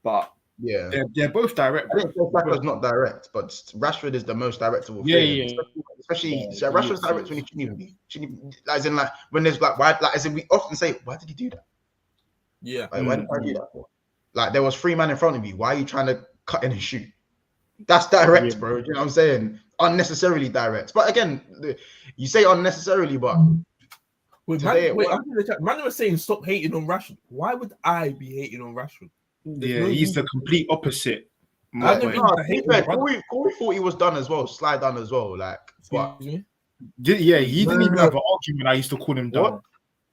But yeah, they're both direct. I think Saka's not direct, but Rashford is the most direct of all. Especially Rashford's direct when he shouldn't even be. As in, like when there's why? As in, we often say, why did he do that? Yeah, why did I do that for? Like there was 3 men in front of you. Why are you trying to cut in and shoot? That's direct, bro. You know what I'm saying? Unnecessarily direct. But again, you say unnecessarily, but man was saying stop hating on Rashford. Why would I be hating on Rashford? He's the complete opposite. Corey thought he was done as well, slide done as well. Like, he didn't even have an argument. I used to call him done.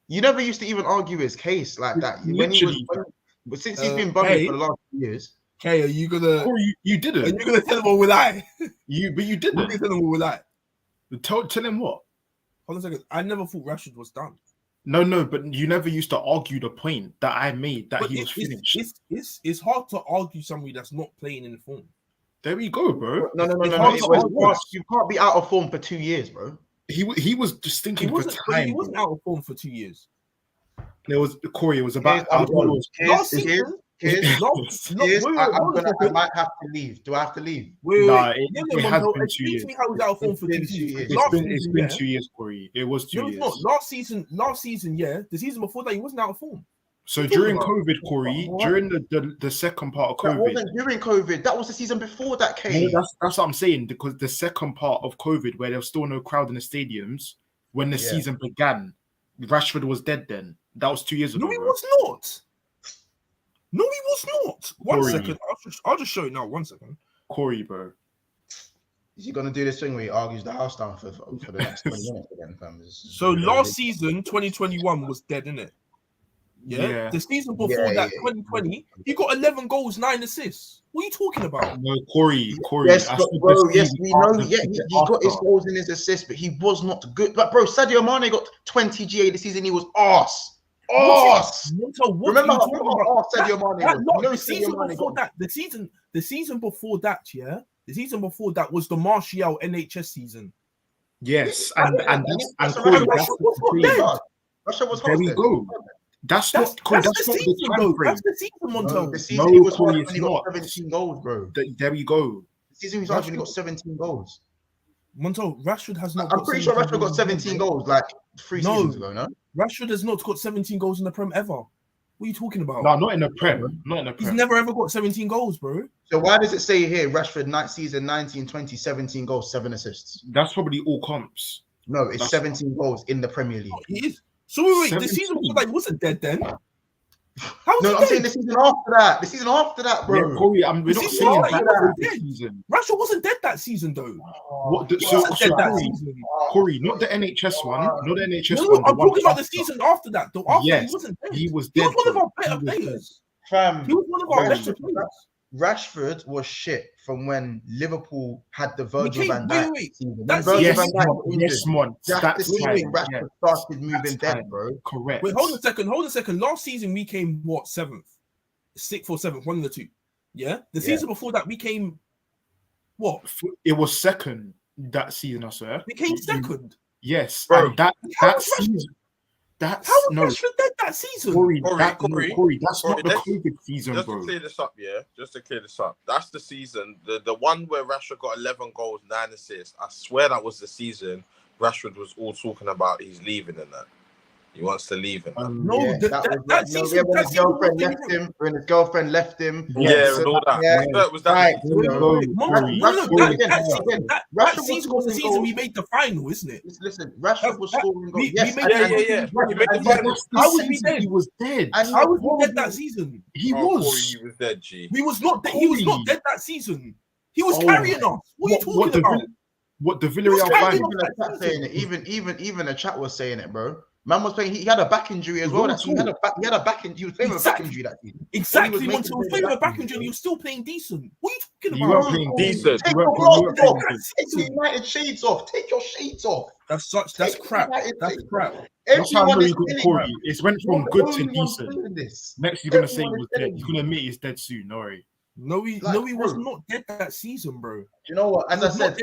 You never used to even argue his case like that. Since he's been bumming for the last 2 years. Okay, are you gonna? You didn't. Are you gonna tell him or will I? You didn't. Tell him or will I? Tell him what? Hold on a second. I never thought Rashford was done. No, but you never used to argue the point that I made that But he was finished. It's hard to argue somebody that's not playing in form. There we go, bro. No. hard to argue. You can't be out of form for 2 years, bro. He was just thinking for time. He wasn't out of form for 2 years. There was Corey. It was about. Last season. I might have to leave. Do I have to leave? It has been 2 years. Me how he's out of form for 2 years. It's been 2 years, Corey. It was 2 years. No, last season, yeah. The season before that, he wasn't out of form. So during COVID, Corey, during the second part of COVID, that wasn't during COVID. That was the season before that came. No, that's what I'm saying, because the second part of COVID, where there was still no crowd in the stadiums, when the season began, Rashford was dead then. That was 2 years ago. No, he was not. No, he was not. One second. I'll just show you now. 1 second. Corey, bro. Is he gonna do this thing where he argues the house down for the next 20 minutes again, fam? So last season, 2021 was dead, innit? Yeah. The season before that, 2020, he got 11 goals, 9 assists. What are you talking about? No, Corey. Yes, bro. Yes, we know. Yeah, he got his goals and his assists, but he was not good. But bro, Sadio Mane got 20 GA this season. He was arse. Remember how Sadio Mane was? The season before that, the season before that, yeah. The season before that was the Martial NHS season. Yes, and Corey, Russia was there we go. That's not the season, though. That's the season, Montel. The season he was when he got 17 goals, bro. There we go. The season he was when he got 17 goals. Montel, Rashford has not. I'm pretty sure Rashford got 17 goals like 3 seasons ago. No, Rashford has not got 17 goals in the Prem ever. What are you talking about? No, not in the Prem. Not in the Prem. He's never ever got 17 goals, bro. So why does it say here Rashford season 19-20, 17 goals, 7 assists? That's probably all comps. No, it's 17 goals in the Premier League. He is. So wait, the season before that wasn't dead then? I'm saying the season after that. The season after that, bro. Yeah, Corey, we're not saying that season. Rashford wasn't dead that season, though. Corey, not the NHS one. Not the NHS one. I'm talking about the season after that. Though after he wasn't dead. He was dead. He was one of our better players. He was one of our better players. Rashford was shit from when Liverpool had the Virgil van Dijk season. That's Yes, Rashford started moving dead, bro. Correct. Wait, hold on a second. Last season we came what, 7th, 6th or 7th, one of the two. Yeah. The season before that we came what? It was second that season, I swear. We came second. Yes, bro. And that season. How was Rashford dead that season? Corey, that's not the COVID season, just bro. Just to clear this up, that's the season, the one where Rashford got 11 goals, 9 assists. I swear that was the season Rashford was all talking about he's leaving in that. He wants to leave in that. That season, when his girlfriend left him. When his girlfriend left him. Yeah, and all that. Yeah. Was that that season was the season we made the final, isn't it? Listen, Rashford was scoring goals. How was he dead? He was dead. How was he dead that season? He was dead, G. He was not dead that season. He was carrying us. What are you talking about? What the Villarreal even the chat was saying it, bro. Man was playing. He had a back injury as well. He had a back injury. He was playing with a back injury that season. Exactly. He was playing with a back injury. He was still playing decent. What are you talking about? You weren't playing decent. Take your glasses off. Take your United shades off. Take your shades off. That's crap. That's crap. That's how very good Corey. It went from good to decent. Next, you're gonna say he was dead. You're gonna admit he's dead soon. No worry. No, he was not dead that season, bro. You know what? As I said,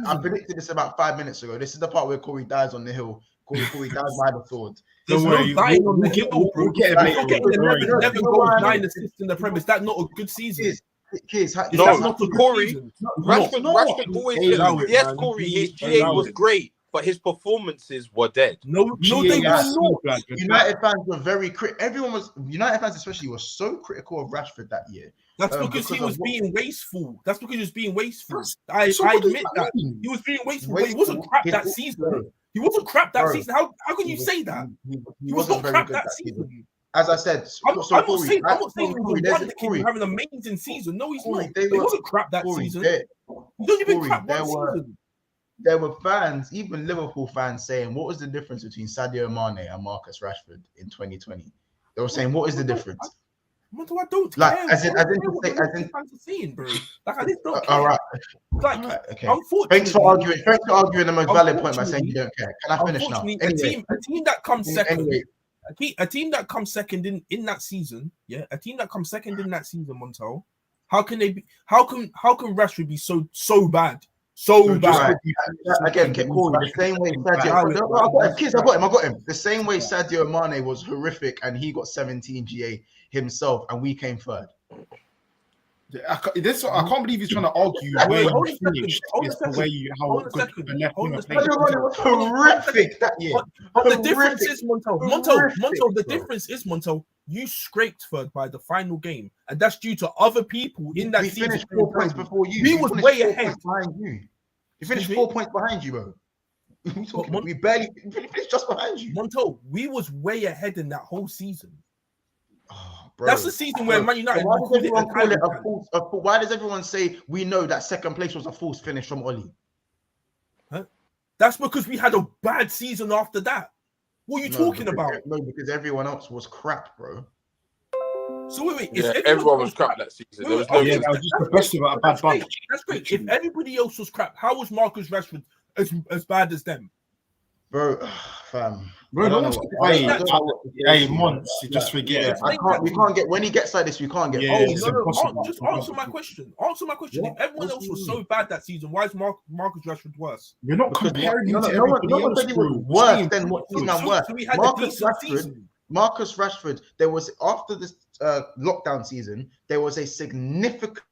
I predicted this about 5 minutes ago. This is the part where Corey dies on the hill. Corey dies by the sword. There's no dying on the hill, bro. Getting 11 goals, 9 assists in the Prem. Is that not a good season? Kids, that's not a Corey. Rashford always. Yes, Corey. His GA was great, but his performances were dead. No, they were not. United fans were very critical. United fans especially were so critical of Rashford that year. That's because he was being wasteful. I admit that. He was being wasteful, but he wasn't crap that season. He wasn't crap that season. How can you say that? He was not crap that season. As I said, I'm not saying he was having an amazing season. No, he's not. He wasn't crap that season. He don't even crap that season. There were fans, even Liverpool fans, saying, "What was the difference between Sadio Mane and Marcus Rashford in 2020?" They were saying, "What is the difference?" I don't like, care. as in, fans are saying, bro. Like, I just don't care. All right. Like, Alright, okay. unfortunately, Thanks for arguing. Thanks for arguing the most valid point by saying you don't care. Can I finish now? unfortunately, Anyway, a team that comes second, anyway, a team that comes second in that season, yeah, a team that comes second in that season, Montel. How can they be? How can Rashford be so bad? So bad. Again, Corey, the same way Sadio. I got him. The same way Sadio Mane was horrific, and he got 17 GA himself, and we came third. I can't believe he's trying to argue where you finished is the way you how good the left winger played. Sadio Mane was horrific that year. But the difference is, Montel. The difference is, Montel. You scraped third by the final game, and that's due to other people in that season. Finished 4 points before you. We was way ahead behind you. You finished 4 points behind you, bro. We barely finished just behind you. Montel, we was way ahead in that whole season. Oh, bro. That's the season where Man United. Why does everyone say we know that second place was a false finish from Oli? Huh? That's because we had a bad season after that. What are you talking about? No, because everyone else was crap, bro. So wait. Yeah, everyone was crap that season. There was no. Yeah, that was just the best of a bad bunch. That's great. If everybody else was crap, how was Marcus Rashford as bad as them? Bro, fam. Bro, no one's hey, Mons, you just forget. We can't get when he gets like this. We can't get. Yeah, just answer my question. Answer my question. If everyone else was so bad that season, why is Marcus Rashford worse? You're not comparing him to everybody else. No one said he was worse than what he's now worse. So we had a decent season. Marcus Rashford. There was after this lockdown season, there was a significant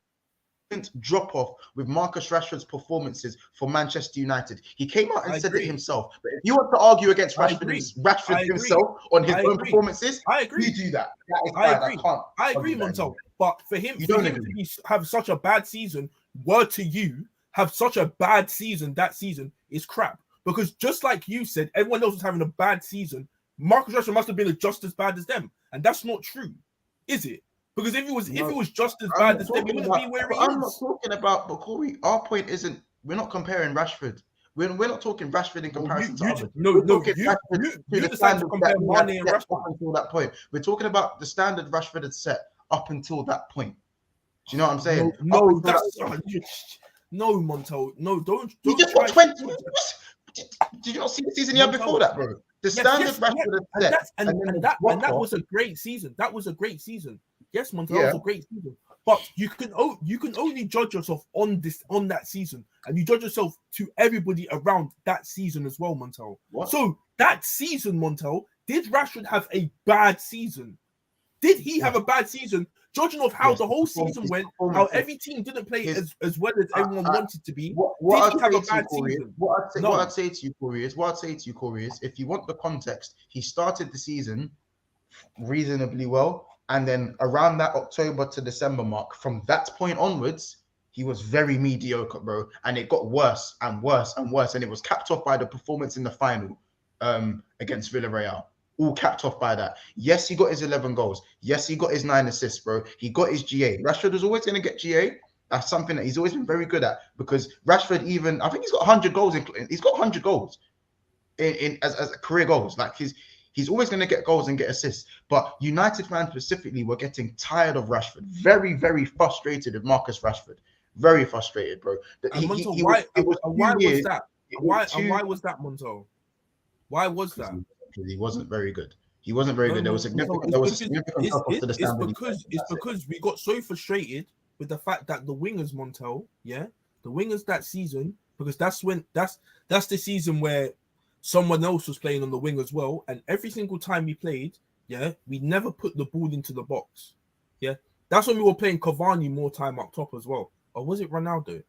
drop off with Marcus Rashford's performances for Manchester United. He came out and said it himself. But if you want to argue against Rashford himself on his own performances, I agree. You do that. I agree, Montel. But for him, to have such a bad season, word to you, have such a bad season that season is crap. Because just like you said, everyone else was having a bad season. Marcus Rashford must have been just as bad as them, and that's not true, is it? Because if it was just as bad as them, he wouldn't be where he is. I'm not talking about, but Corey, our point isn't. We're not comparing Rashford. We're not talking Rashford in comparison to others. You decided to compare Mane and Rashford up until that point. We're talking about the standard Rashford had set up until that point. Do you know what I'm saying? No, Montel. No, don't. He just got 20. Did you not see the season he had before that, bro? The standard Rashford had set, and that was a great season. That was a great season. Yes, Montel, that was a great season. But you can only judge yourself on that season, and you judge yourself to everybody around that season as well, Montel. What? So that season, Montel, did Rashford have a bad season? Did he have a bad season? Judging of how the whole season went, how every team didn't play as well as everyone wanted to be, did he have a bad season? What I'd say to you, Corey, is if you want the context, he started the season reasonably well, and then around that October to December mark, from that point onwards, he was very mediocre, bro, and it got worse and worse and worse, and it was capped off by the performance in the final against Villarreal. All capped off by that. Yes, he got his 11 goals. Yes, he got his 9 assists, bro. He got his GA. Rashford was always going to get GA. That's something that he's always been very good at, because Rashford I think he's got 100 goals. He's got 100 goals as career goals. Like he's always going to get goals and get assists. But United fans specifically were getting tired of Rashford. Very, very frustrated with Marcus Rashford. Very frustrated, bro. Why was that, Montel? Why was that? He wasn't very good. There was significant. It's because we got so frustrated with the fact that the wingers, Montel, the wingers that season, because that's the season where someone else was playing on the wing as well, and every single time we played, we never put the ball into the box. That's when we were playing Cavani more time up top as well. Or was it Ronaldo?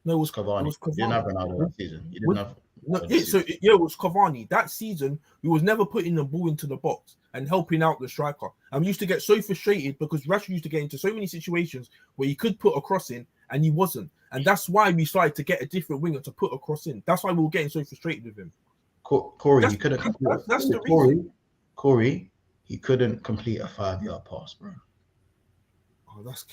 No, it was Cavani. You didn't have Ronaldo that season. You didn't have. It was Cavani. That season, we was never putting the ball into the box and helping out the striker. And we used to get so frustrated because Rashford used to get into so many situations where he could put a cross in and he wasn't. And that's why we started to get a different winger to put a cross in. That's why we were getting so frustrated with him. Corey, he couldn't complete. That's the reason. Corey, he couldn't complete a 5-yard pass, bro.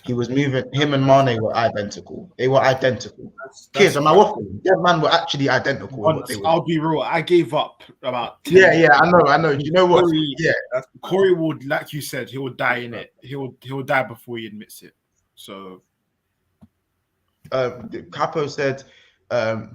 He was moving. Him and Mane were identical. They were identical. Kids, am I waffling? Yeah, man, were actually identical. I'll be real. I gave up about. 10 I know. You know what? Corey, Corey would, like you said, he will die in it. He will die before he admits it. So Capo said,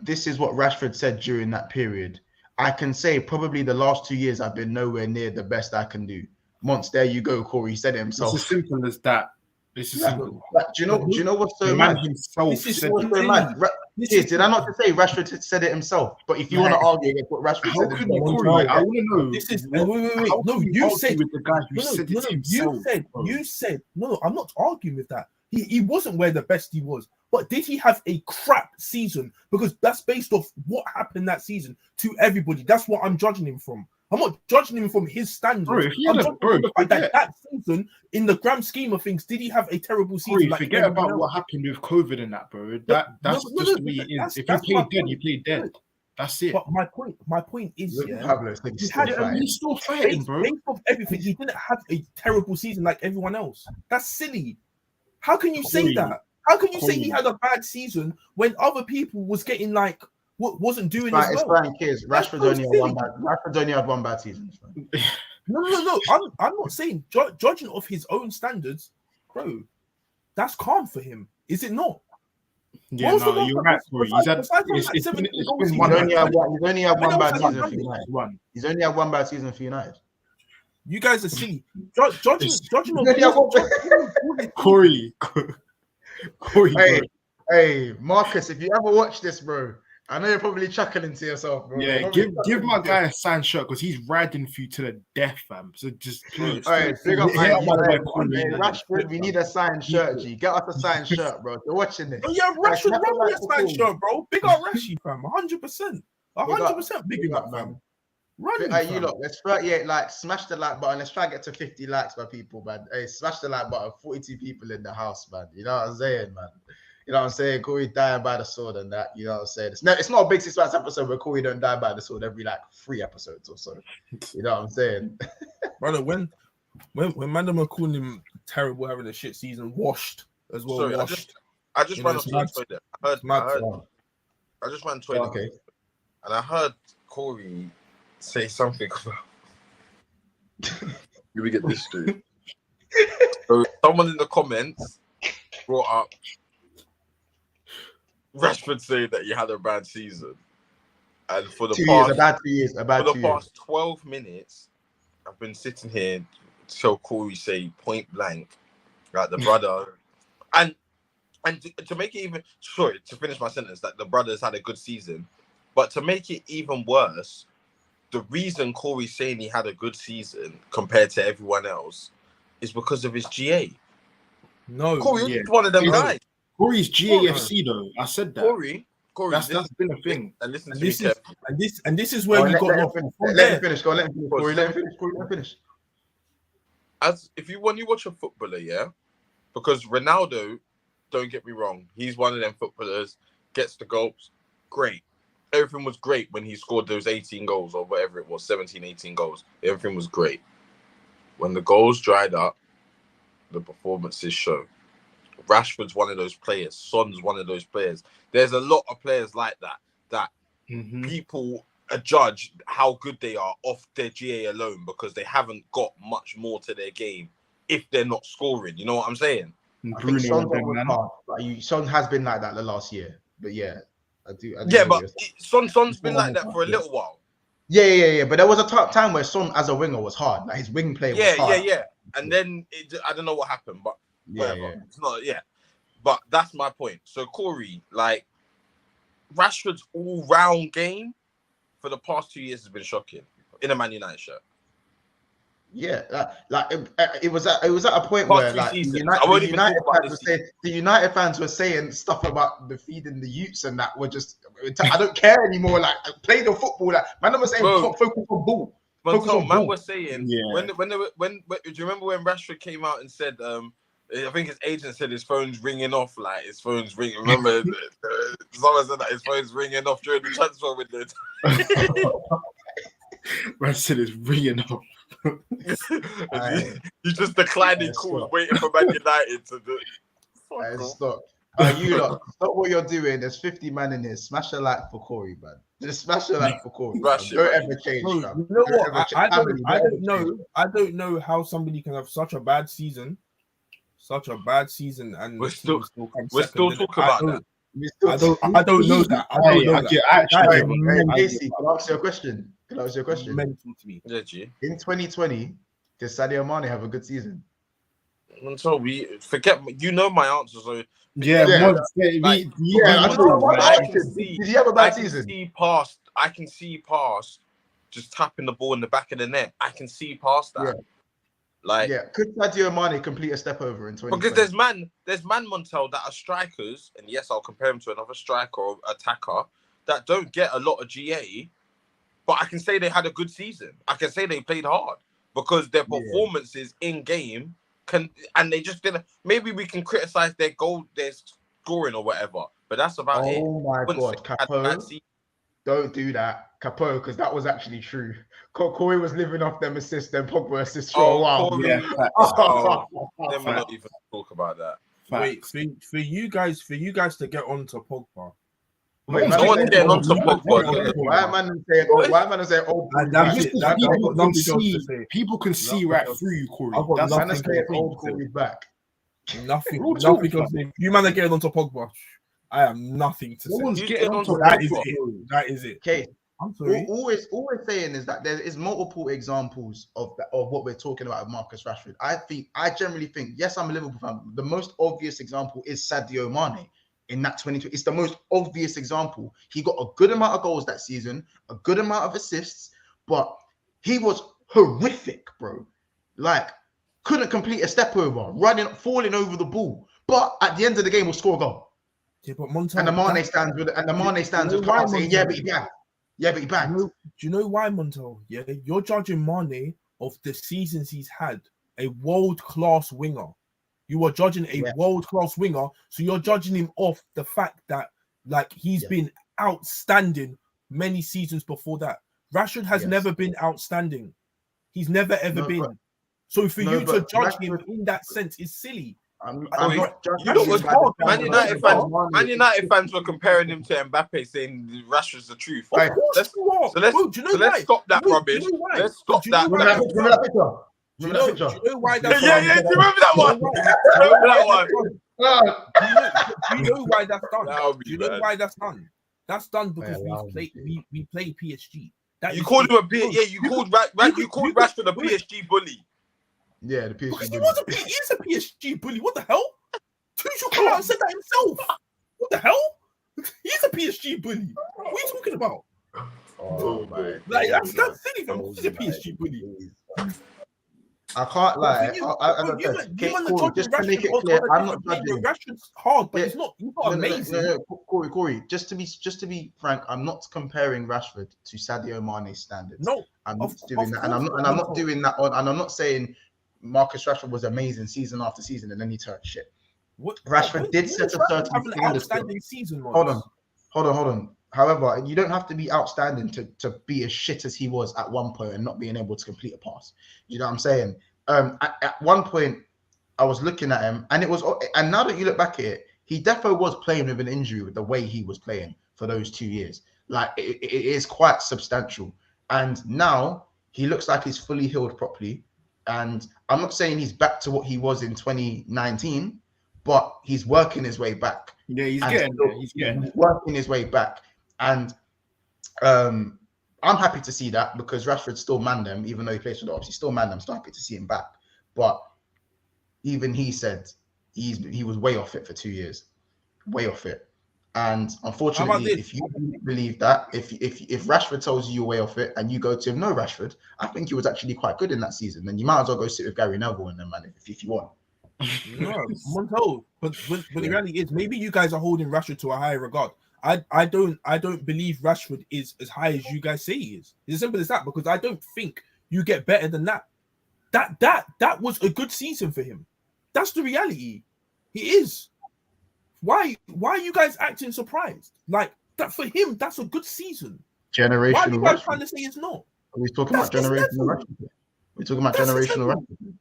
this is what Rashford said during that period. I can say probably the last 2 years I've been nowhere near the best I can do. Once there you go, Corey. He said it himself. It's as simple as that. It's as simple. Like, do you know what's so The man mad? himself This is said what- it. So mad. Did I not say Rashford said it himself? But if you want to argue against what Rashford How said can you, himself, Corey? I want to know. This is what- wait. how No, can you argue said with the guy who said it himself. You said no. I'm not arguing with that. He wasn't where the best he was, but did he have a crap season? Because that's based off what happened that season to everybody. That's what I'm judging him from. I'm not judging him from his standards. Bro, if he I'm had a- judging bro, him from forget- that season, in the grand scheme of things, did he have a terrible season? Corey, like forget everyone about what else? happened with COVID and that, bro. That's no, just the way it is. that's- If you that's play my dead, you point. play dead. That's it. But my point is, look, yeah, Pablo said he's he still had- Yeah, fighting. he's still fighting, based, bro. based off everything, he didn't have a terrible season like everyone else. That's silly. How can you say Corey, that? How can you say he Corey. had a bad season when other people was getting like what wasn't doing It's as well? fine, kids. That's Rashford's so only had silly. one bad. Rashford's only had one bad season. It's fine. No. I'm not saying judging off his own standards, bro. That's calm for him, is it not? Yeah, What was the no, one you're that- right, Corey. besides- He's had, besides from it's, that it's 70 been, it's goal been season, one He's of only them. had one. He's only had When one else bad has season that for done it? United. One. He's only had one bad season for United. You guys are silly. Judging Yeah, off Corey, Corey, Hey, bro. hey, Marcus, if you ever watch this, bro, I know you're probably chuckling to yourself, bro. Yeah, You're give probably my chuckling guy a signed shirt because he's riding for you to the death, fam. So just please. to yourself. Hey, big up, Hit man. up my boy Hey, Corey, hey, man. Rashford, we need a signed shirt, G. Get us a signed shirt, bro. You're watching this. Oh yeah, Like, Rashford snap run the me like a for side Corey. shirt, bro. Big up Rashi, fam. 100%. 100% big Big up, up, fam. man. Run me, Hey, you fam. lot, let's 38 likes. Smash the like button. Let's try and get to 50 likes, my people, man. Hey, smash the like button. 42 people in the house, man. You know what I'm saying, man? You know what I'm saying? Corey dying by the sword and that. You know what I'm saying? It's not a big 6 months episode where Corey don't die by the sword every like 3 episodes or so. You know what I'm saying? Brother, when Madam are calling him terrible, having a shit season, washed as well. Sorry, washed. I just You ran know, up to it's the mad. toilet. It's mad. I just ran to the toilet. Okay. And I heard Corey say something about. Let me get this straight. So someone in the comments brought up Rashford saying that he had a bad season, and for the 2 years, past about 2 years, about for 2 the years. past 12 minutes, I've been sitting here till Corey say point blank, like the brother, and to make it even sorry to finish my sentence, that the brothers had a good season, but to make it even worse, the reason Corey's saying he had a good season compared to everyone else is because of his GA. No, Corey, yeah. you're one of them No. guys. Corey's GAFC though. I said that. Corey, That's been a thing. and listen and to me this is carefully. and this is Go where on, we let got him off finish. from Let there. him finish. Go on, let him finish. Corey, let him finish. Corey, let him finish. As if you when you watch a footballer, yeah, because Ronaldo, don't get me wrong, he's one of them footballers, gets the goals, great. Everything was great when he scored those 18 goals or whatever it was, 17, 18 goals. Everything was great. When the goals dried up, the performances show. Rashford's one of those players. Son's one of those players. There's a lot of players like that people judge how good they are off their GA alone because they haven't got much more to their game if they're not scoring. You know what I'm saying? I think Bruno Son and them, was man. hard. Like, Son has been like that the last year. But yeah, I do Yeah, know but what you're saying. Son's been like that for a little while. Yeah. But there was a time where Son as a winger was hard. Like his wing play was hard. Yeah. And then I don't know what happened, but whatever. Yeah. It's not. Yeah, but that's my point. So Corey, like Rashford's all-round game for the past 2 years has been shocking in a Man United shirt. Yeah, it was at a point Past where 3 like seasons. I won't even talk about this season. the United fans were saying stuff about the feeding the youths and that were just I don't care anymore. Like play the football. Like man, was saying Bro. focus on ball. But Focus no, on man ball. was saying when do you remember when Rashford came out and said I think his agent said his phone's ringing off, like his phone's ringing. Remember, someone said that his phone's ringing off during the transfer window. Man said it's ringing up. He's just declining calls, waiting for Man United to do. Stop. You lot, stop what you're doing. There's 50 man in here. Smash a like for Corey, man. Just smash a like for Corey. Smash it, Don't man. ever change, Bro, fam. you know Don't what? ever change. I Family, don't don't ever know. I don't know how somebody can have such a bad season, and We're the still- team still come We're second. still talking about that. I don't know that. I don't know that. Actually, Casey, can I ask you a question? Mental to me. Yeah, G. In 2020, did Sadio Mane have a good season? And so we forget. You know my answer. So yeah, Yeah. once, I we- know. I Did can see. he have a I bad can season? see past. I can see past. Just tapping the ball in the back of the net. I can see past that. Yeah. Like, Yeah, could Sadio Mane complete a step over in 2020? because there's man Montel that are strikers, and yes, I'll compare him to another striker or attacker that don't get a lot of GA, but I can say they had a good season. I can say they played hard because their performances in game and they just didn't. Maybe we can criticize their scoring or whatever, but that's about it. Oh my Wouldn't say God, they had a bad Capo. season. Don't do that, Capo, because that was actually true. Corey was living off them assists, them Pogba assists for a while. Corey, Yeah, let me not even talk about that. Wait, for you guys to get onto Pogba. Wait, No one's getting onto Pogba. Why man saying old And Corey that's back? it. I've got nothing else to say. People can see right through you, Corey. I've got That's nothing Man to saying say. old Corey back. Nothing Real else talk, to say. You man are getting onto Pogba. I have nothing to No say. one's You getting get onto onto That is Pogba. it. That is it. Okay, I'm sorry. always saying is that there is multiple examples of what we're talking about with Marcus Rashford. I generally think, yes, I'm a Liverpool fan. The most obvious example is Sadio Mane in that 2020. It's the most obvious example. He got a good amount of goals that season, a good amount of assists, but he was horrific, bro. Like, couldn't complete a step over, falling over the ball. But at the end of the game, we'll score a goal. Yeah, but Montel, And the Mane stands with come out saying, yeah, but he bagged. Yeah, but he bagged. Do you know why, Montel? Yeah, you're judging Mane of the seasons he's had, a world-class winger. You are judging a world-class winger, so you're judging him off the fact that, like, he's been outstanding many seasons before that. Rashford has never been outstanding. He's never ever been. So for you to judge him in that sense is silly. I'm You not know what's hard? Man Man United fans were comparing him to Mbappe, saying Rashford's the truth. Right. Let's Stop that rubbish. Let's stop that. Remember that picture? Do you know why that's Yeah. Do you remember that one? Remember that one? Do you know why that's done? That would be Do you know bad. why that's done? That's done because we play PSG. You called him you called Rashford a PSG bully. Yeah, the PSG. He is a PSG bully. What the hell? Tuchel came out and said that himself. What the hell? He's a PSG bully. What are you talking about? Oh my! Like that's silly. He's a PSG bully. I can't lie. Just to make it clear, I'm not judging. Rashford's hard, but he's not amazing. No, Corey. Just to be frank, I'm not comparing Rashford to Sadio Mane's standards. No, I'm not doing that, and I'm not doing that. And I'm not saying Marcus Rashford was amazing season after season, and then he turned shit. Rashford did set a certain outstanding season. Hold on. However, you don't have to be outstanding to be as shit as he was at one point and not being able to complete a pass. You know what I'm saying? At one point, I was looking at him, and now that you look back at it, he definitely was playing with an injury with the way he was playing for those 2 years. Like it is quite substantial. And now he looks like he's fully healed properly. And I'm not saying he's back to what he was in 2019, but he's working his way back. Yeah, he's getting there. He's working his way back. And I'm happy to see that because Rashford still manned them, even though he plays for the Ops, he still manned them. Still happy to see him back. But even he said he was way off it for 2 years. Way off it. And unfortunately, if you believe that, if Rashford tells you you're way off it and you go to him, no, Rashford, I think he was actually quite good in that season, then you might as well go sit with Gary Neville and them, man, if you want. No, Montel. But the reality is, maybe you guys are holding Rashford to a higher regard. I don't believe Rashford is as high as you guys say he is. It's as simple as that, because I don't think you get better than that. That was a good season for him. That's the reality. He is. Why are you guys acting surprised? Like that for him, that's a good season. Generational. Why are you guys trying to say it's not? We're talking about generational Rashford. We're talking about generational Rashford.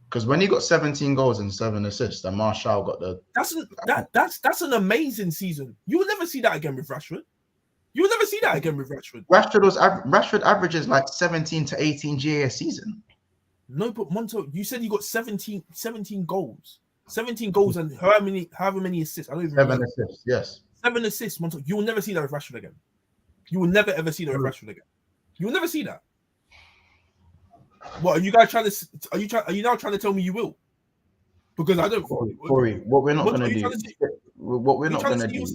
Because when he got 17 goals and 7 assists, and Martial got the that's an amazing season. You will never see that again with Rashford. You will never see that again with Rashford. Rashford averages like 17 to 18 GA a season. No, but Monto, you said he got 17 goals. 17 goals and however many assists. I don't even 7 remember. assists. Yes. 7 assists. You will never see that with Rashford again. You will never ever see that with Rashford again. You will never see that. What are you guys trying to? Are you now trying to tell me you will? Because I don't. Corey, what we're not going to do. What we're not going to do.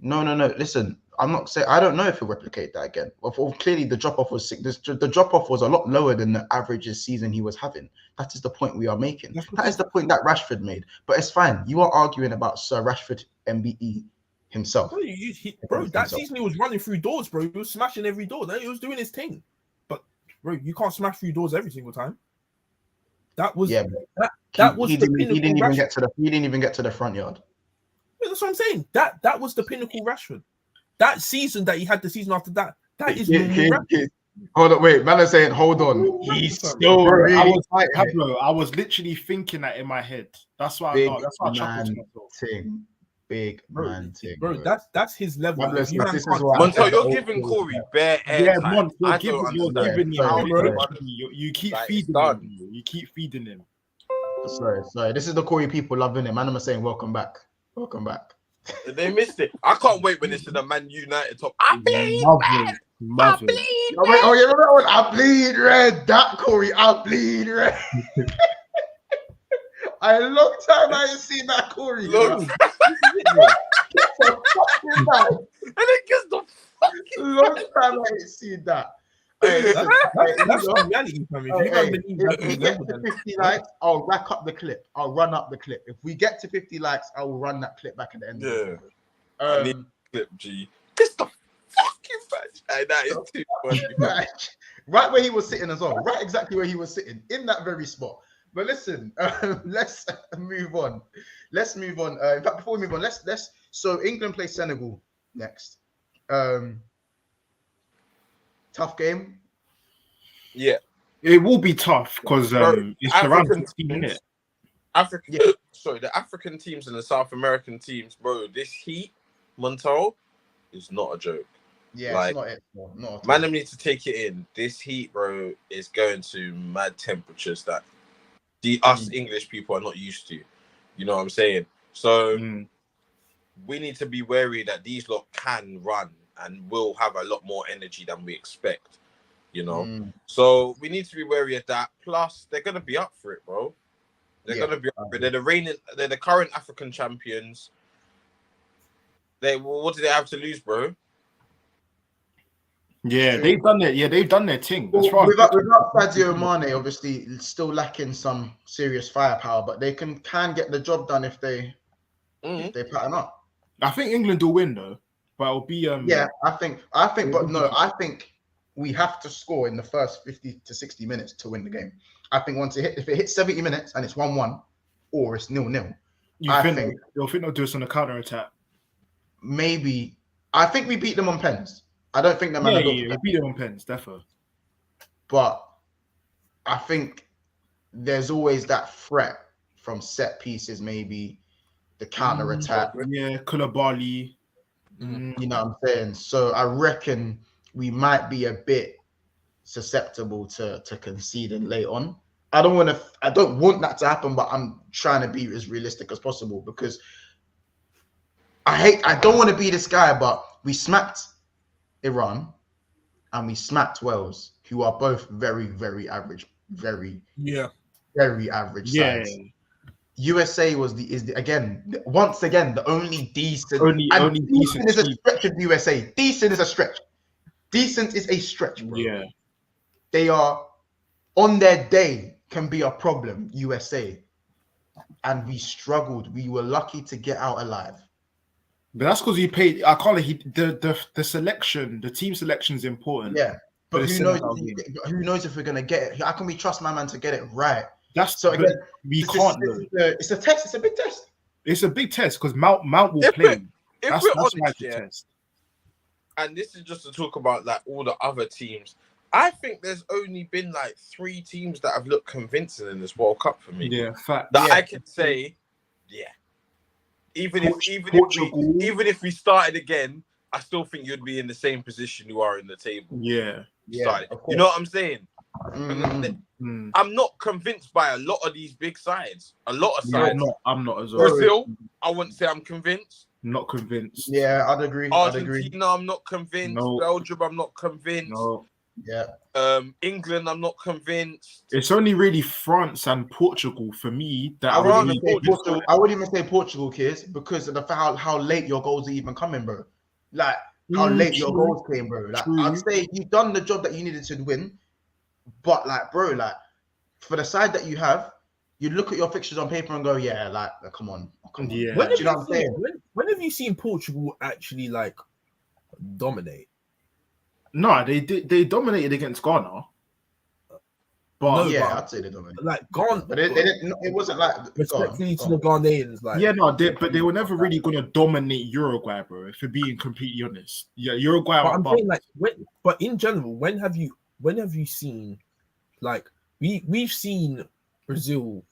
No. Listen, I'm not saying I don't know if he'll replicate that again. Well, clearly the drop off was sick. The drop off was a lot lower than the average season he was having. That is the point we are making. That is the point that Rashford made. But it's fine. You are arguing about Sir Rashford MBE himself. Bro, that season he was running through doors, bro. He was smashing every door. He was doing his thing. But bro, you can't smash through doors every single time. That was he didn't even get to the front yard. Yeah, that's what I'm saying. That was the pinnacle Rashford. That season that he had the season after that is hold on, wait, man is saying hold on. He's still really I was literally thinking that in my head. That's why I chuckled to myself. Big man thing. Bro, that's his level. Montel, you're giving Corey bare air. Yeah, Mont, you keep feeding him. You keep feeding him. Sorry. This is the Corey people loving him. Man, I'm saying welcome back. They missed it. I can't wait when it's in the Man United top. I bleed red. I bleed red. That Corey, I bleed red. A long time I ain't seen that Corey. Long time I ain't seen that. That's reality, family. If we get to 50 likes, I'll rack up the clip. I'll run up the clip. If we get to 50 likes, I will run that clip back at the end. I need clip, G. This the fucking match. That is too funny. Right where he was sitting as well. Right exactly where he was sitting. In that very spot. But listen, let's move on. In fact, before we move on, let's. So England plays Senegal next. Tough game. Yeah, it will be tough because it's African team, isn't it? The African teams and the South American teams, bro. This heat, Montel, is not a joke. Yeah, it's not it. Not man, need to take it in. This heat, bro, is going to mad temperatures that us English people are not used to. You know what I'm saying? So we need to be wary that these lot can run and will have a lot more energy than we expect. You know? So we need to be wary of that. Plus, they're gonna be up for it, bro. They're gonna be up for it. They're the current African champions. What do they have to lose, bro? Yeah, they've done it. Yeah, they've done their thing. That's right. Without Sadio Mane, obviously, still lacking some serious firepower, but they can get the job done if they pattern up. I think England will win though, but it'll be I think, I think we have to score in the first 50 to 60 minutes to win the game. I think if it hits 70 minutes and it's 1-1 or it's 0-0, you'll think they'll do us on a counter attack. Maybe. I think we beat them on pens. I don't think that we beat them on pens, definitely. But I think there's always that threat from set pieces, maybe the counter attack. Yeah, Koulibaly. You know what I'm saying? So I reckon we might be a bit susceptible to conceding late on. I don't want that to happen, but I'm trying to be as realistic as possible because I don't want to be this guy, but we smacked Iran and we smacked Wales, who are both very, very average, very average sides. USA is once again the only decent. Only decent is a stretch of USA. Decent is a stretch. Decent is a stretch, bro. Yeah, they are on their day can be a problem. USA, and we struggled. We were lucky to get out alive. But that's because he paid. I call it the selection. The team selection is important. Yeah, but who knows if we're gonna get it? How can we trust my man to get it right? That's so again. We can't. It's a test. It's a big test. It's a big test because Mount will play. That's honest, test. And this is just to talk about like all the other teams. I think there's only been like 3 teams that have looked convincing in this World Cup for me. Yeah, fact. I can say, Even if we started again, I still think you'd be in the same position you are in the table. Yeah. You know what I'm saying? I'm not convinced by a lot of these big sides. A lot of Yeah, sides. I'm not as well. Brazil, I wouldn't say I'm convinced. Not convinced. Yeah, I'd agree. Argentina, I'm not convinced. No. Belgium, I'm not convinced. No. Yeah. England, I'm not convinced. It's only really France and Portugal for me that I wouldn't really even say Portugal. I wouldn't even say Portugal, kids, because of the how late your goals are even coming, bro. Like how late your goals came, bro. Like I'd say you've done the job that you needed to win, but like, bro, like for the side that you have, you look at your fixtures on paper and go, yeah, like come on. Yeah. When you know what I'm saying? When have you seen Portugal actually like dominate? No, they dominated against Ghana. But No, yeah, I'd say they dominated. Like Ghana, But it wasn't like respectfully to the Ghanaians, like yeah, no, they were never really gonna dominate Uruguay, bro. If we're being completely honest, yeah, Uruguay. But I'm saying like, but in general, when have you seen like we've seen Brazil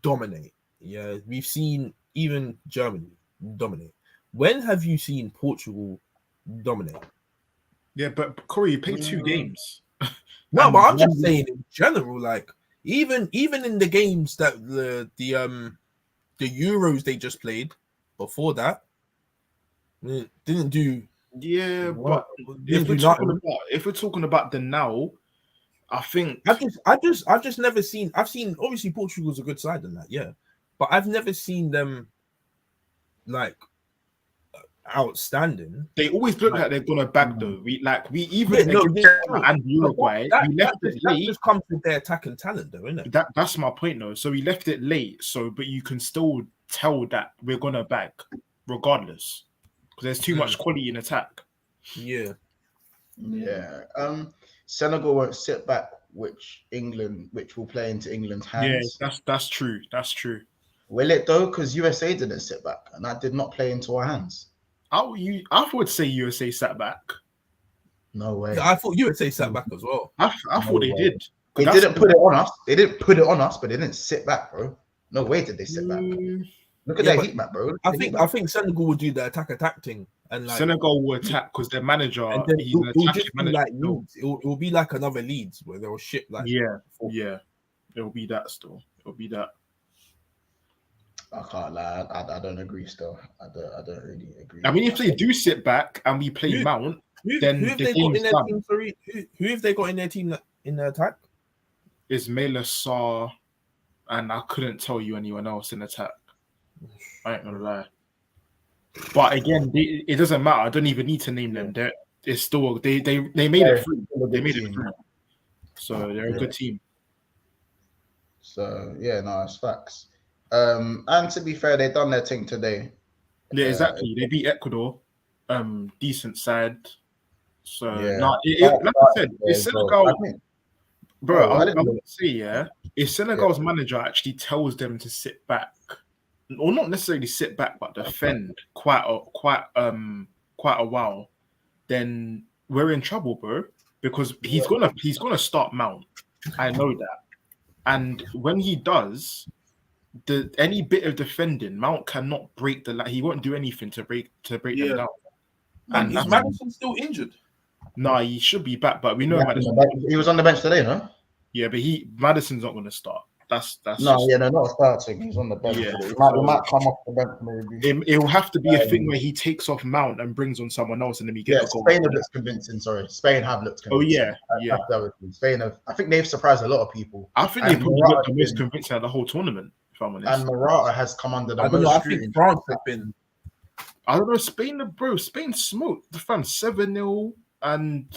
dominate? Yeah, we've seen even Germany dominate. When have you seen Portugal dominate? Yeah, but Corey, you played 2 games. No, but I'm just saying in general, like even in the games that the Euros they just played before that, didn't do. Yeah, Well, but if we're talking about the now, I think I've just never seen. I've seen obviously Portugal's a good side in that, yeah, but I've never seen them like outstanding. They always look like they're gonna bag though. We even and Uruguay, we left it late. That just comes with their attacking talent, though, isn't it? That's my point, though. So we left it late. So, but you can still tell that we're gonna bag, regardless, because there's too much quality in attack. Yeah. Senegal won't sit back, which will play into England's hands. Yeah, that's true. That's true. Will it though? Because USA didn't sit back, and that did not play into our hands. I would say USA sat back. No way. I thought USA sat back as well. I thought they did. They didn't put it on us. They didn't put it on us, but they didn't sit back, bro. No way did they sit back. Look at their heat map, bro. I think Senegal will do the attack thing, and like Senegal will attack because their manager, he's an attacking manager. Like Leeds. It will be like another Leeds where they'll ship like It'll be that still. It'll be that. I can't lie. I don't agree. Still, I don't really agree. I mean, if they do sit back and we play Mount, then who have the they got game's in their done. team? Sorry, who have they got in their team in the attack? Ismaila Sarr, and I couldn't tell you anyone else in attack. I ain't gonna lie. But again, it doesn't matter. I don't even need to name them. It's still they made it through. They made it through. So they're a good team. So yeah, no, it's facts. And to be fair, they done their thing today. Yeah, exactly. They beat Ecuador, decent side. So like I said, it's Senegal. Bro, I would say if Senegal's manager actually tells them to sit back, or not necessarily sit back, but defend quite a while, then we're in trouble, bro. Because he's gonna start Mount. I know that, and when he does. Any bit of defending, Mount cannot break the line. He won't do anything to break them down. And is Madison still injured? No, he should be back, but we know Madison. He was on the bench today, no? Yeah, but Madison's not going to start. That's not starting. He's on the bench. Yeah. He might come off the bench maybe. It will have to be a thing where he takes off Mount and brings on someone else, and then we get a goal. Spain looks convincing. Sorry, Spain have looked convincing. Oh yeah. Spain have. I think they've surprised a lot of people. I think they probably looked the most convincing of the whole tournament. If I'm honest. And Morata has come under the most I scrutiny. think France have been. I don't know. Spain smoked the fans 7-0, and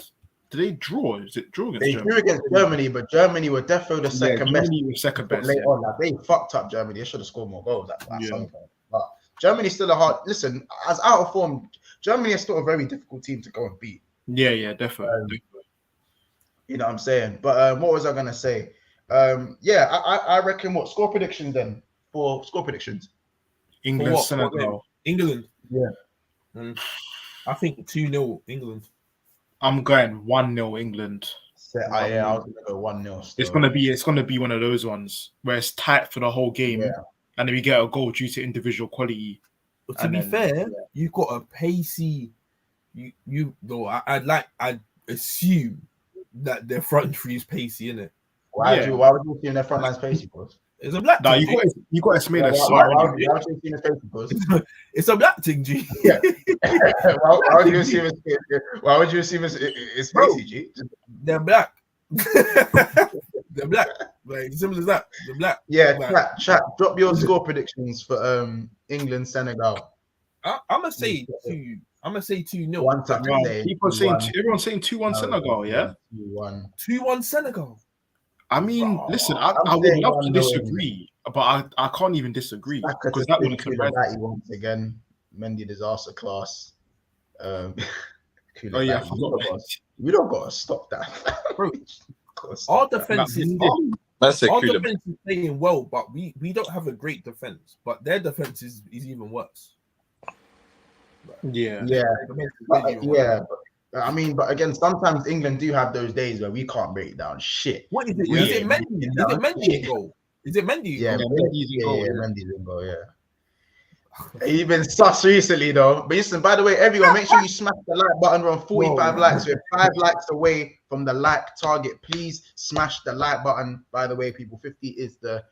did they draw? Is it draw against Germany? They drew against Germany, but Germany were definitely the second best. Germany was second best. Later on, they fucked up Germany. They should have scored more goals at some point. But Germany's still a hard. Listen, as out of form, Germany is still a very difficult team to go and beat. Yeah, definitely. You know what I'm saying? But what was I gonna say? I reckon what score predictions then for score predictions? England, Senegal. England. Yeah. I think 2-0 England. I'm going 1-0 England. I was gonna go 1-0. It's gonna be one of those ones where it's tight for the whole game, and then we get a goal due to individual quality. But to be fair, you've got a pacey. I'd assume that their front three is pacey, innit? Why would you see in their front line spacey, boys? It's a black Nah, thing. you got to Why a would you see in the spacey, boys? It's a black thing, G. Why would you assume it's Bro. spacey, G? They're black. They're black. Like simple as that. They're black. Yeah, Like, chat. Drop your score predictions for England, Senegal. I'm gonna say 2. I'm gonna say 2-0. One time. Everyone's saying 2-1 Senegal, yeah? 2-1. 2-1 Senegal. I mean, listen, I I'm would saying love to 1-0 disagree, but I can't even disagree because that wouldn't surprise me. once again. Mendy disaster class. Oh yeah, I forgot. We don't gotta stop that. Bro, our defense is playing well, but we don't have a great defense. But their defense is even worse. Yeah. But again, sometimes England do have those days where we can't break down shit. What is it? Yeah. Is it Mendy? Is it Mendy in goal? Is it Mendy? Yeah, Mendy's in goal. Mendy's in goal. Yeah. He's been sus recently though. But listen, by the way, everyone, make sure you smash the like button. We're on 45 likes. We're 5 likes away from the like target. Please smash the like button. By the way, people, 50 is the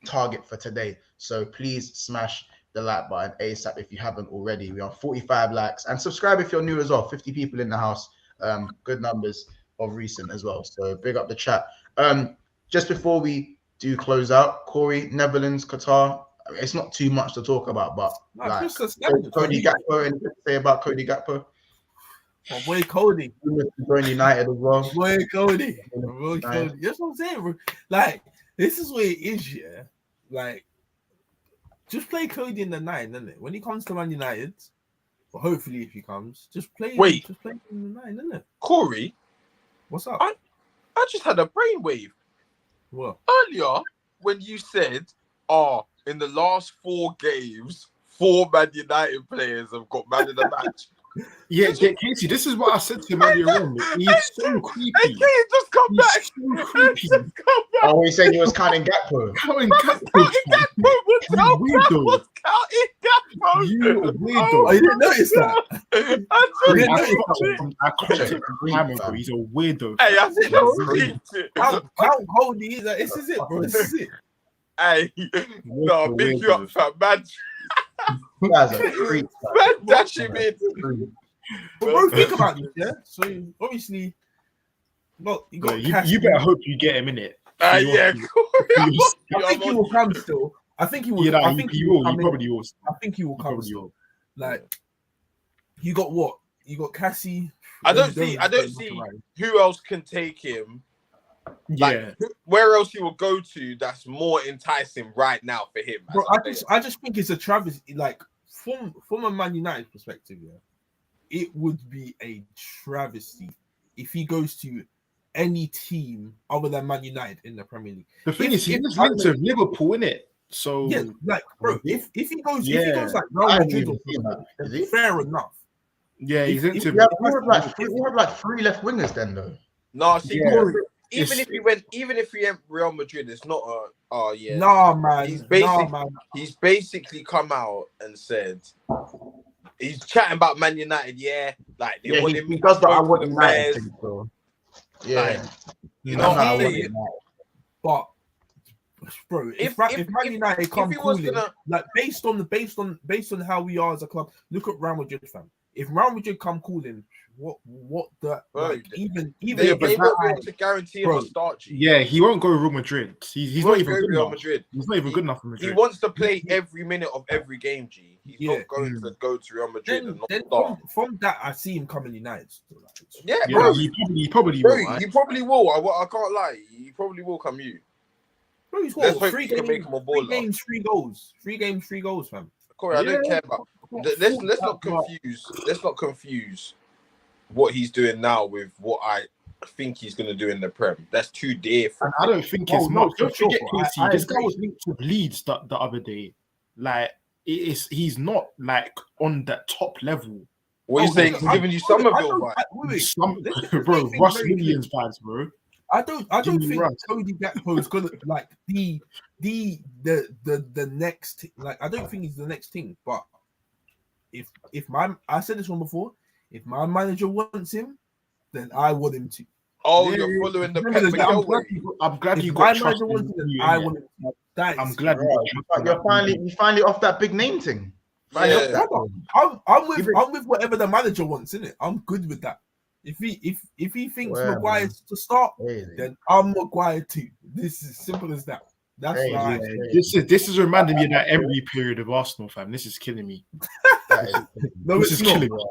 target for today. So please smash the like button ASAP if you haven't already. We're on 45 likes, and subscribe if you're new as well. 50 people in the house. Good numbers of recent as well. So big up the chat. Just before we do close out, Corey, Netherlands, Qatar. I mean, it's not too much to talk about, but Cody Gakpo, anything to say about Cody Gakpo? My boy Cody. Join United as well. My boy Cody. That's what I'm saying, bro. Like, this is what it is, yeah. Like, just play Cody in the 9, isn't it? When he comes to Man United, or hopefully if he comes, just play him in the 9, isn't it? Corey, what's up? I just had a brainwave. What? Earlier, when you said, in the last 4 games, 4 Man United players have got man of the match. Yeah, Casey, this is what I said to him earlier on. He's so creepy. Hey, Kane, just come back. So creepy. Oh, he said he was counting Gakpo. Counting Gakpo. Was counting Gakpo. You a weirdo. Oh, you didn't notice that? I caught it from time ago. He's a weirdo. Hey, I said it. How old he is? This is it, bro. This is it. Hey, no, big you up, fat man. That's a freak. Man, dash him in. But bro, think about this, yeah? So, obviously, you better hope you get him in it. Yeah, I think he will come still. I think he will. Yeah, I think he will. He probably will. I think he will come still. Like, you got what? You got Cassie. I don't see who else can take him. Like, where else he will go to that's more enticing right now for him. Bro, I just think it's a travesty. Like, from a Man United perspective, yeah, it would be a travesty if he goes to any team other than Man United in the Premier League. The thing is, he's linked to Liverpool, innit? So yeah, like, bro, if he goes like Real Madrid, fair enough. Yeah, he's into. We have like 3 left wingers then, though. No, see, even if he went Real Madrid, it's not a Nah, man. He's basically come out and said he's chatting about Man United. Yeah, like they want him. He does that. I want United thing, so. Yeah, like, you know what I mean. But bro, if Man United come calling, like based on how we are as a club, look at Real Madrid, fam. If Real Madrid come calling, what the like, even they won't be able to guarantee him a start. Yeah, he won't go Real Madrid. He's not even good enough. Madrid. He's not even good enough for Madrid. He wants to play every minute of every game. G. He's not going to go to Real Madrid and not start. From that, I see him coming United. Yeah, bro. He probably will. Right? He probably will. I can't lie. He probably will come you. Bro, he's Let's got hope he can make him a baller. 3 games, 3 goals. 3 games, 3 goals, fam. Corey, I don't care about. Let's not confuse. Let's not confuse what he's doing now with what I think he's going to do in the Prem. That's too different. I don't think it's much. Don't forget, Casey. This guy was linked with Leeds the other day. Like, he's not like on that top level. What are you saying? He's giving you Somerville vibes. Bro, Russ Williams vibes, bro. I don't think Cody Gakpo is gonna like the next. Like, I don't think he's the next thing. But I said this one before. If my manager wants him, then I want him to. Oh, Yeah, you're yeah. following the Remember Pep this, I'm Mikel glad way. I'm glad if you my got trust manager in wanted it, you, I innit? wanted it. That I'm is glad you got trust in You're that. you finally off that big name thing. Finally off Yeah. that. I'm with whatever the manager wants, innit? I'm good with that. If he thinks Well, Maguire's to start, Crazy. then I'm Maguire too. This is simple as that. That's Crazy. right. This is reminding me of that Emery period of Arsenal, fam. This is killing me. That is No, This it's is not. killing me.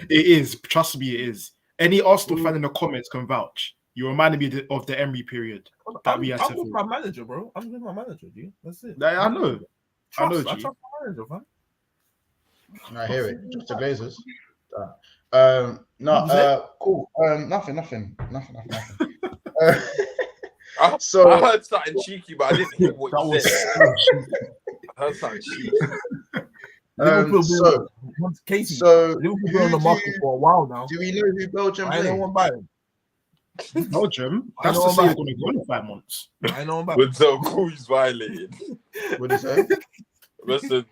It is. Trust me, it is. Any Arsenal fan in the comments can vouch. You reminded me of the Emery period that we had I'm to with face. my manager, bro. I'm with my manager, dude. That's it. I know. I know, I G. trust my manager, fam. I hear it. Just the Glazers. Cool. Nothing. I So heard something cheeky, but I didn't hear what That you was said. I heard something cheeky. Liverpool, so Casey. so Liverpool who been on the do market you- for a while now. do we know who Belgium I play? know one buying. Belgium. I That's know to say about you're going to go in 5 months. I know one buying. When so cool, he's violated. What do you say? Listen,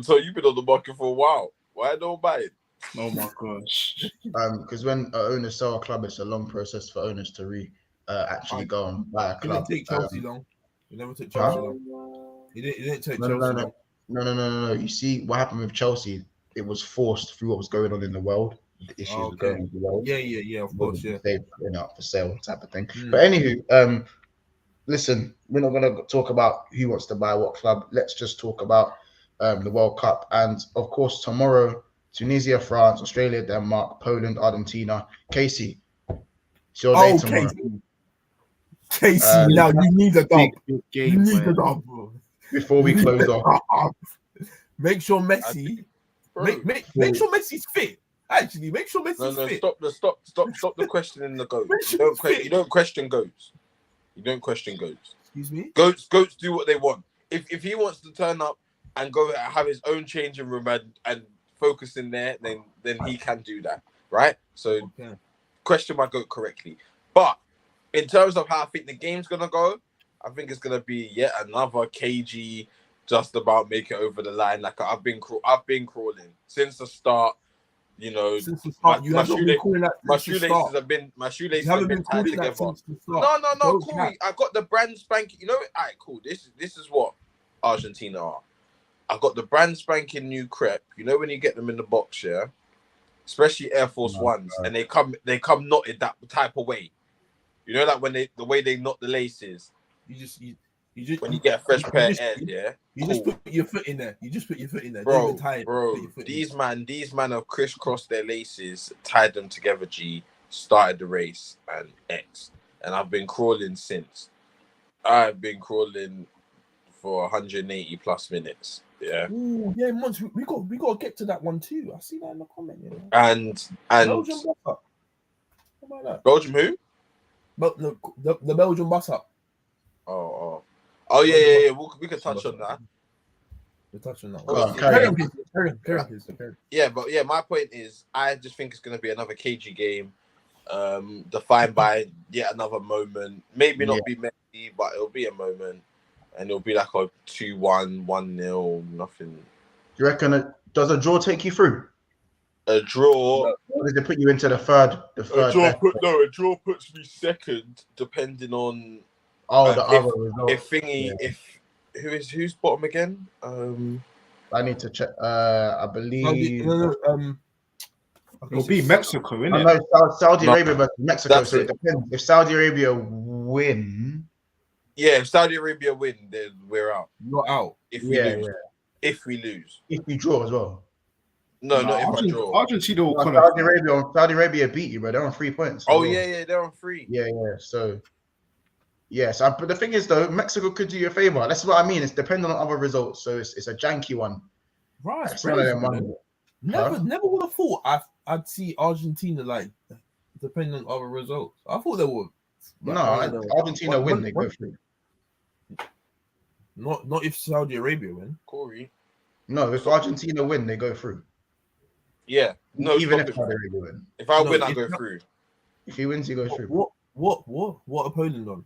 so you've been on the market for a while. Why don't buy it? Oh my gosh. Because when owners sell a club, it's a long process for owners to actually go and buy a It club. didn't take Chelsea long. It never took Huh? Chelsea long. It didn't take No, Chelsea no. long. No. You see what happened with Chelsea? It was forced through what was going on in the world. The issues were going on in the world. Yeah, of course, yeah. They putting up for sale type of thing. Mm. But anywho, listen, we're not gonna talk about who wants to buy what club. Let's just talk about the World Cup. And of course, tomorrow, Tunisia, France, Australia, Denmark, Poland, Argentina. Casey, it's your day tomorrow. Casey, now you need a dub. Big You game, need boy. a dub, bro. Before we close off, Make sure Messi. Make sure Messi's fit. Actually, make sure Messi's fit. Stop the questioning the goats. Make sure You he's fit. don't question goats. You don't question goats. Excuse me. Goats do what they want. If he wants to turn up and go have his own changing room and focus in there, then he can do that, right? So question my goat correctly. But in terms of how I think the game's gonna go, I think it's gonna be yet another KG, just about make it over the line. Like I've been crawling since the start. You know, Since the start, you have not been calling that. my shoelaces have been tied together. No, cool. I got the brand spanking. You know, alright, cool. This is what Argentina are. I got the brand spanking new crepe. You know when you get them in the box, yeah, especially Air Force Ones, and they come knotted that type of way. You know, like when the way they knot the laces. You just when you get a fresh pair of Airs, yeah. You just put your foot in there. Bro. These man have crisscrossed their laces, tied them together. G started the race and X, and I've been crawling since. I've been crawling for 180 plus minutes. Yeah. Ooh, yeah, Mons, we got to get to that one too. I see that in the comment. You know? And Belgium bus up. How about that? Belgium who? But the Belgian bus up. Oh yeah. We can touch on that. We're touching that. Carry. Yeah, but yeah, my point is, I just think it's going to be another KG game, defined by yet another moment. Maybe not be messy, but it'll be a moment, and it'll be like a 2-1, 1-0, nothing. you reckon? Does a draw take you through? A draw. Or does it put you into the third? A draw puts me second, depending on. Oh, the other result. Who's bottom again? I need to check. I believe It'll be Mexico, innit? know Saudi Arabia versus Mexico. That's So it it. depends. If Saudi Arabia win, Yeah, if Saudi Arabia win, then we're out. Not out. If we lose. If we lose. if you draw as well. No, not if I draw. Argentina will come Saudi Arabia beat you, but they're on 3 points. Oh yeah, they're on 3. Yeah. So yes, but the thing is though, Mexico could do you a favor. That's what I mean. It's dependent on other results, so it's a janky one. Right. It's one of them ones. Never would have thought I'd see Argentina like depending on other results. I thought they would. No, Argentina win, they go through. Not if Saudi Arabia win. Corey. No, if Argentina win, they go through. Yeah. No, even if Saudi Arabia win. If I win, I go through. If he wins, he goes through. What are Poland on?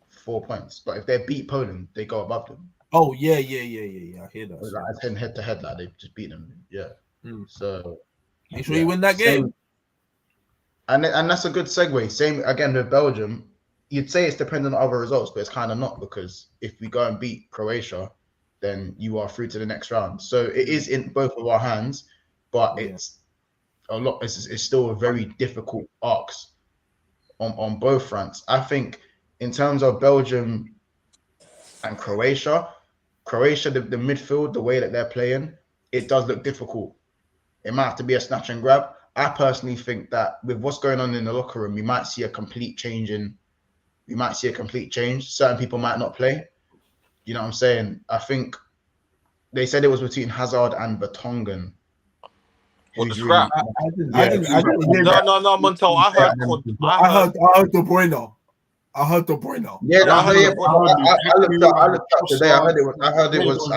4 points. But if they beat Poland, they go above them. Oh yeah. I hear that. Like head to head, like they just beat them. Yeah. So make sure you win that game. And that's a good segue. Same again with Belgium. You'd say it's dependent on other results, but it's kind of not, because if we go and beat Croatia, then you are through to the next round. So it is in both of our hands, but it's a lot. It's still a very difficult arcs on both fronts. I think in terms of Belgium and Croatia, the midfield, the way that they're playing, it does look difficult. It might have to be a snatch and grab. I personally think that with what's going on in the locker room, we might see a complete change. Certain people might not play. You know what I'm saying? I think they said it was between Hazard and Vertonghen. What, the scrap? I didn't hear that. No, Montel. I heard De Bruyne. I heard De Bruyne. Yeah, I looked up today. I heard it was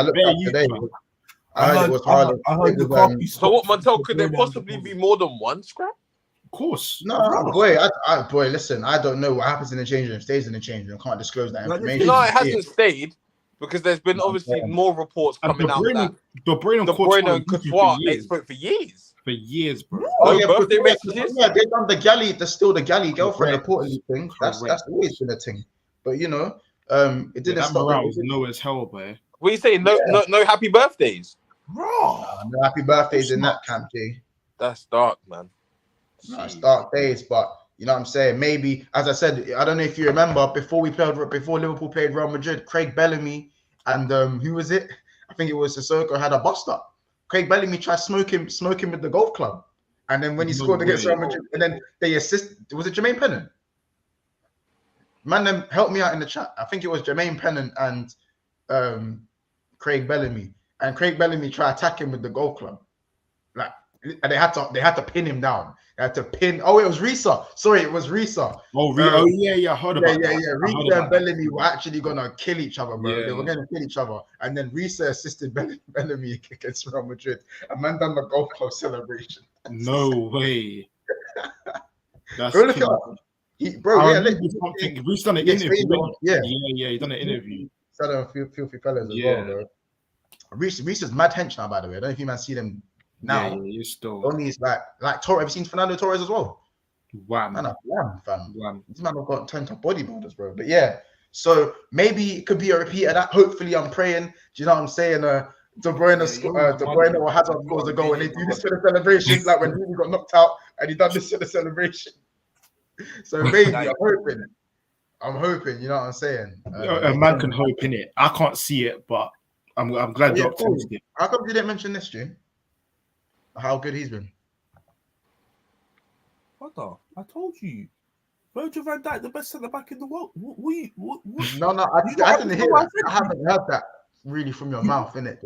Haaland. So what, Montel? Could there possibly be more than one scrap? Of course. No, boy, listen, I don't know what happens in the change room, stays in the change room. I can't disclose that information. No, it hasn't stayed, because there's been obviously more reports coming out that De Bruyne and Courtois spoke for years. For years, bro. Birthday messages. Yeah, they've done the galley. There's still the galley girlfriend reportedly thing. That's always been a thing. But it didn't stop. Morale was low as hell, boy. What are you saying? No happy birthdays, Bro. No happy birthdays in that camp, G. That's dark, man. No, it's dark days, but you know what I'm saying? Maybe, as I said, I don't know if you remember, before Liverpool played Real Madrid, Craig Bellamy and who was it? I think it was Sissoko, had a bust up. Craig Bellamy tried to smoke him with the golf club. And then when he scored against Real Madrid, and then they assisted, was it Jermaine Pennant? Man, them help me out in the chat. I think it was Jermaine Pennant and Craig Bellamy. And Craig Bellamy tried to attack him with the golf club. And they had to pin him down. They had to pin. Oh, it was Risa. Sorry, it was Risa. Yeah. I heard about that. Yeah. Risa and Bellamy were actually gonna kill each other, bro. Yeah. They were gonna kill each other. And then Risa assisted Bellamy against Real Madrid. And man done the golf club celebration. No way. That's bro, look at Reese done an interview. Yeah, he done an interview. He's done a few filthy fellas as well, bro. Reese is mad hench now, by the way. I don't know if you man see them. Now, you're still only is like Torres. Have you seen Fernando Torres as well? Wow, man, fam. Wow. These man have got turned to bodybuilders, bro. But yeah, so maybe it could be a repeat of that. Hopefully, I'm praying. Do you know what I'm saying? De Bruyne or Hazard scores a goal, and they do this for the celebration, like when he got knocked out, and he done this for the celebration. So maybe I'm hoping. You know what I'm saying? A man can hope in it. I can't see it, but I'm glad you're optimistic. How come you didn't mention this, Jim? How good he's been. What the? I told you. Virgil van Dijk, the best centre back in the world. What? No, I didn't hear that. I haven't heard that really from your mouth, innit?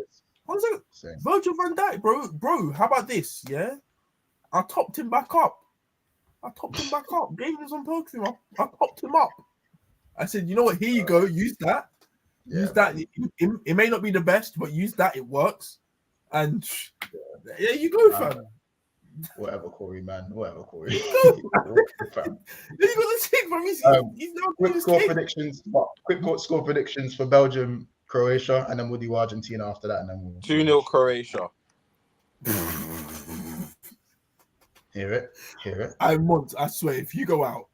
Virgil van Dijk, bro. How about this? Yeah, I topped him back up. Gave him some perfume. I popped him up. I said, you know what? Here you go. Use that. Use that. It may not be the best, but use that. It works. And there you go, fam. Whatever, Corey, man. Whatever, Corey. There you got the thing, fam. He's now quick score predictions for Belgium, Croatia, and then we'll do Argentina after that, and then we'll 2-0 Croatia. Hear it. I swear, if you go out.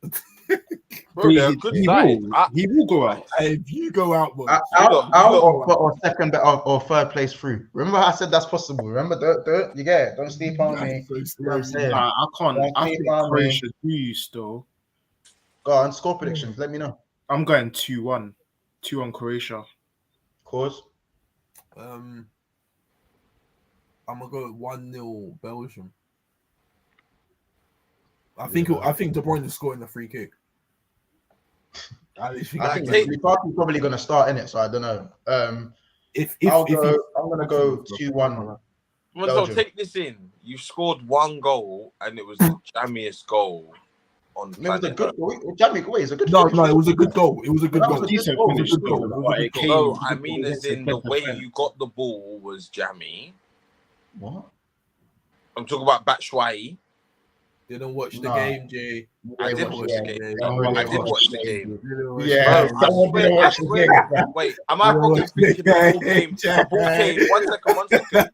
Bro, they're a good side. He will go out. If you go out, bro. Or second or third place through. Remember I said that's possible. Remember, don't you get it? Don't sleep on me. I can't. I think Croatia do still. Go on, score predictions. Let me know. I'm going 2-1. 2-1 Croatia. Cause? I'm gonna go 1-0 Belgium. I think De Bruyne is scoring the free kick. I think Lukaku's probably going to start in it, so I don't know. I'm going to go 2-1. So take this in. You scored one goal, and it was the jammiest goal on the planet. It was a good goal. Jammy, wait, it's a good goal. No, it was a good goal. It was a good goal. No, I mean, as in the way you got the ball was jammy. What? I'm talking about Batshuayi. Didn't watch the game, Jay. I did watch the game. I did watch the game. Yeah. Wait, am I wrong in thinking the ball came? 1 second.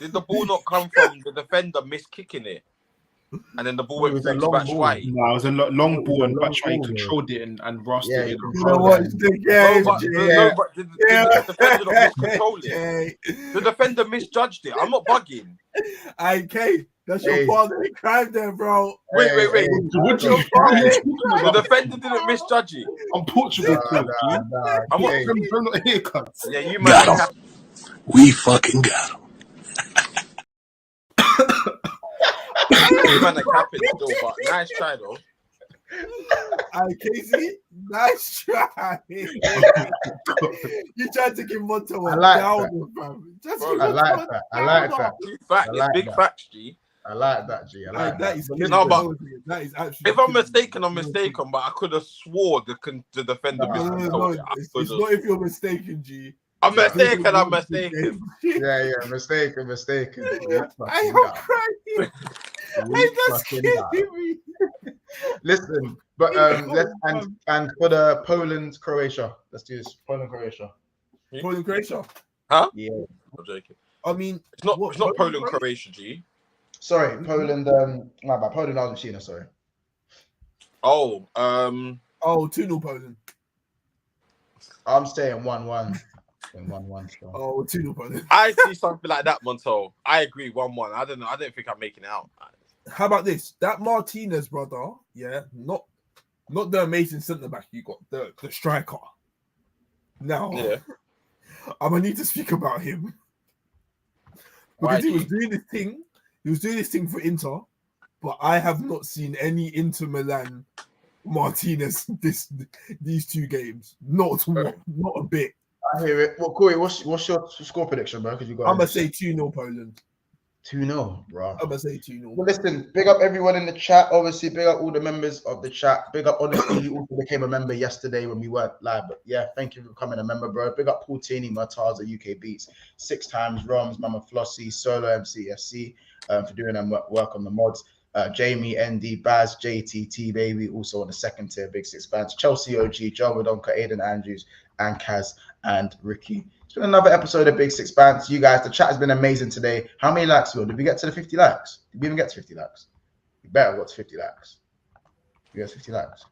Did the ball not come from the defender miss kicking it? and then the ball It went was a through to long ball. Batshuayi. No, it was a long It was ball, a and long Batshuayi ball, controlled it and rasped Yeah, it he in. controlled You know what? it. Did the defender not miscontrol it? The defender misjudged it. I'm not bugging. Okay, that's your Hey. father in crime there, bro. Wait. What Your you father talking in The about? defender didn't misjudge it. I'm Portugal, coach. I'm not- Hey, I'm not haircuts. Yeah, you man. Got him. We fucking got him. You man are capping still, but nice try though. Hey, Casey, nice try. You tried to give Monto I a like downer, fam. Just Bro, give I Monto like a that. I like downer. that. Big fact. I It's like big that. facts, G. I like that, G. I like Like, that that. is But killing No, me. but That is actually. If I'm killing me. mistaken, I'm mistaken. But I could have swore the defender No, miscontrolled it. I It's could've- not if you're mistaken, G. I'm Yeah. mistaken. I'm mistaken. Yeah, mistaken. I am crying. Hey, that's killing me. Listen, but let's and for the Poland Croatia, let's do this. Poland Croatia. Poland, Croatia. Yeah. I'm joking. I mean, It's not. what, It's not Poland, Poland, Croatia, G. Sorry, Poland. My bad. Poland, Argentina. Sorry. Oh, Oh, 2-0 Poland. I'm saying 1-1. 1-1 still. Oh, 2-0 Poland. I see something like that, Monto. I agree. 1-1. I don't know. I don't think I'm making it out. How about this? That Martinez brother, yeah, not the amazing centre back you got, the striker. Now, Yeah. I'm gonna need to speak about him Why, because he was G? doing this thing. He was doing this thing for Inter, but I have not seen any Inter Milan Martinez these 2 games. Not one, not a bit. I hear it. Well, Corey, what's your score prediction, bro? Because you got. I'm gonna say 2-0 Poland. 2-0, bro. I'm gonna say 2-0. Well, listen, big up everyone in the chat. Obviously, big up all the members of the chat. Big up, honestly, you also became a member yesterday when we weren't live. But yeah, thank you for becoming a member, bro. Big up Paul Tini, Martaza, UK Beats, 6 times, Roms, Mama Flossie, Solo MCSC for doing them work on the mods. Jamie, ND, Baz, JTT, baby, also on the second tier, Big Six fans. Chelsea OG, Joe Rodonka, Aiden Andrews, and Kaz and Ricky. It's been another episode of Big Six Bands. You guys, the chat has been amazing today. How many likes, Will? Did we get to the 50 likes? Did we even get to 50 likes? We better got to 50 likes. We got 50 likes.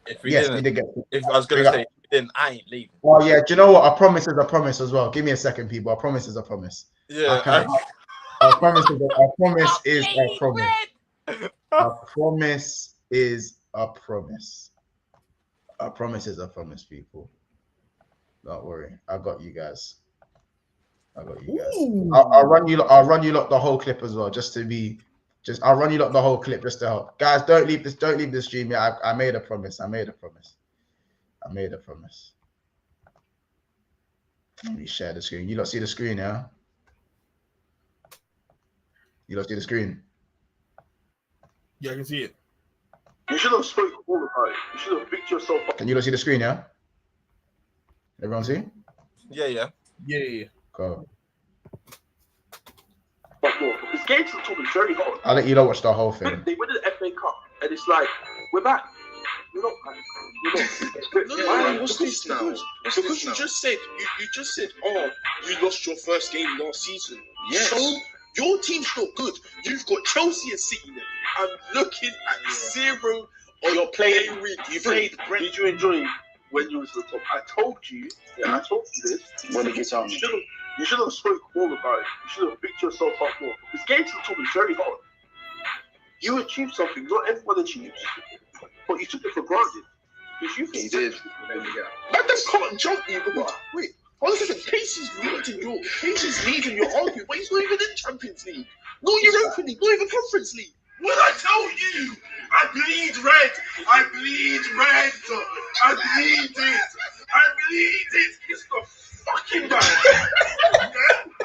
If we Yes, didn't, we did get. if I was gonna say, if we didn't, I ain't leaving. Oh yeah, do you know what? A promise is a promise as well. Give me a second, people. A promise is a promise. Yeah. A promise is a promise. A promise is a promise. A promise is a promise, people. Don't worry, I got you guys. I'll run you lot the whole clip as well, I'll run you lot the whole clip just to help. Guys, don't leave this stream yet. I made a promise. Let me share the screen. You lot see the screen, yeah? You lot see the screen? Yeah, I can see it. You should have spoken all about it. You should have picked yourself up. Can you lot see the screen, yeah? Everyone see? Yeah. Yeah. Go. But more, because games at the top is very hard. I'll let you lot watch the whole thing. They win the FA Cup, and it's like, we're back. You're not back. What's this now? Because you just said, oh, you lost your first game last season. Yes. So your team's not good. You've got Chelsea and City there. I'm looking at 0. You're playing. You played. Did you enjoy when you was at the top? I told you this. When it gets on. You should have spoke all about it. You should have picked yourself up more. Because games at the top is very hard. You achieved something not everyone achieves, but you took it for granted. Because you think did. Man, they can't jump you. Wait. Hold on a second. Casey's leading your argument, but he's not even in Champions League. Not Europa League, not even Conference League. What I tell you, I bleed red. I bleed it. It's the fucking bad. Yeah?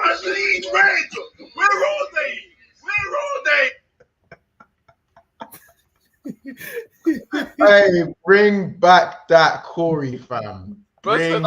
I bleed red. Where are they? Hey, bring back that Corey, fam. Bring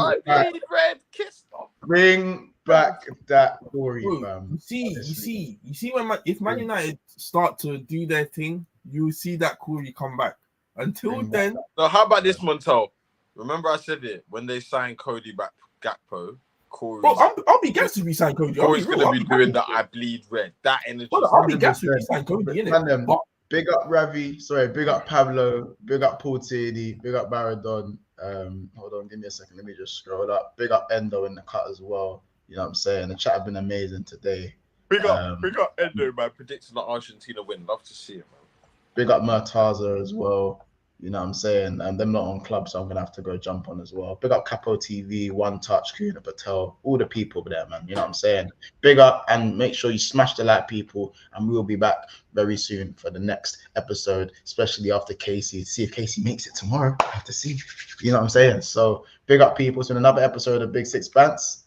back that Corey, Bro, fam. you see when if Man United start to do their thing, you will see that Corey come back. Until then, So how about this, Montel? Remember I said it when they signed Cody back Gakpo. Bro, I'll be gassed if we sign Cody. Corey's gonna be doing the I bleed red. That energy. I'll be gassed if we sign Cody, innit? But big up Ravi, big up Pablo, big up Paul Tierney, big up Baradon. Hold on, give me a second. Let me just scroll up. Big up Endo in the cut as well. You know what I'm saying? The chat have been amazing today. Big up Endo, man. Predicting the Argentina win. Love to see it, man. Big up Murtaza as well. You know what I'm saying? And them not on club, so I'm going to have to go jump on as well. Big up Capo TV, One Touch, Kuna Patel, all the people there, man. You know what I'm saying? Big up and make sure you smash the like, people. And we will be back very soon for the next episode, especially after Casey. See if Casey makes it tomorrow. I have to see. You know what I'm saying? So big up, people. It's been another episode of Big Six Bants.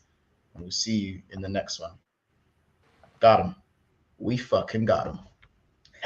And we'll see you in the next one. Got him. We fucking got him.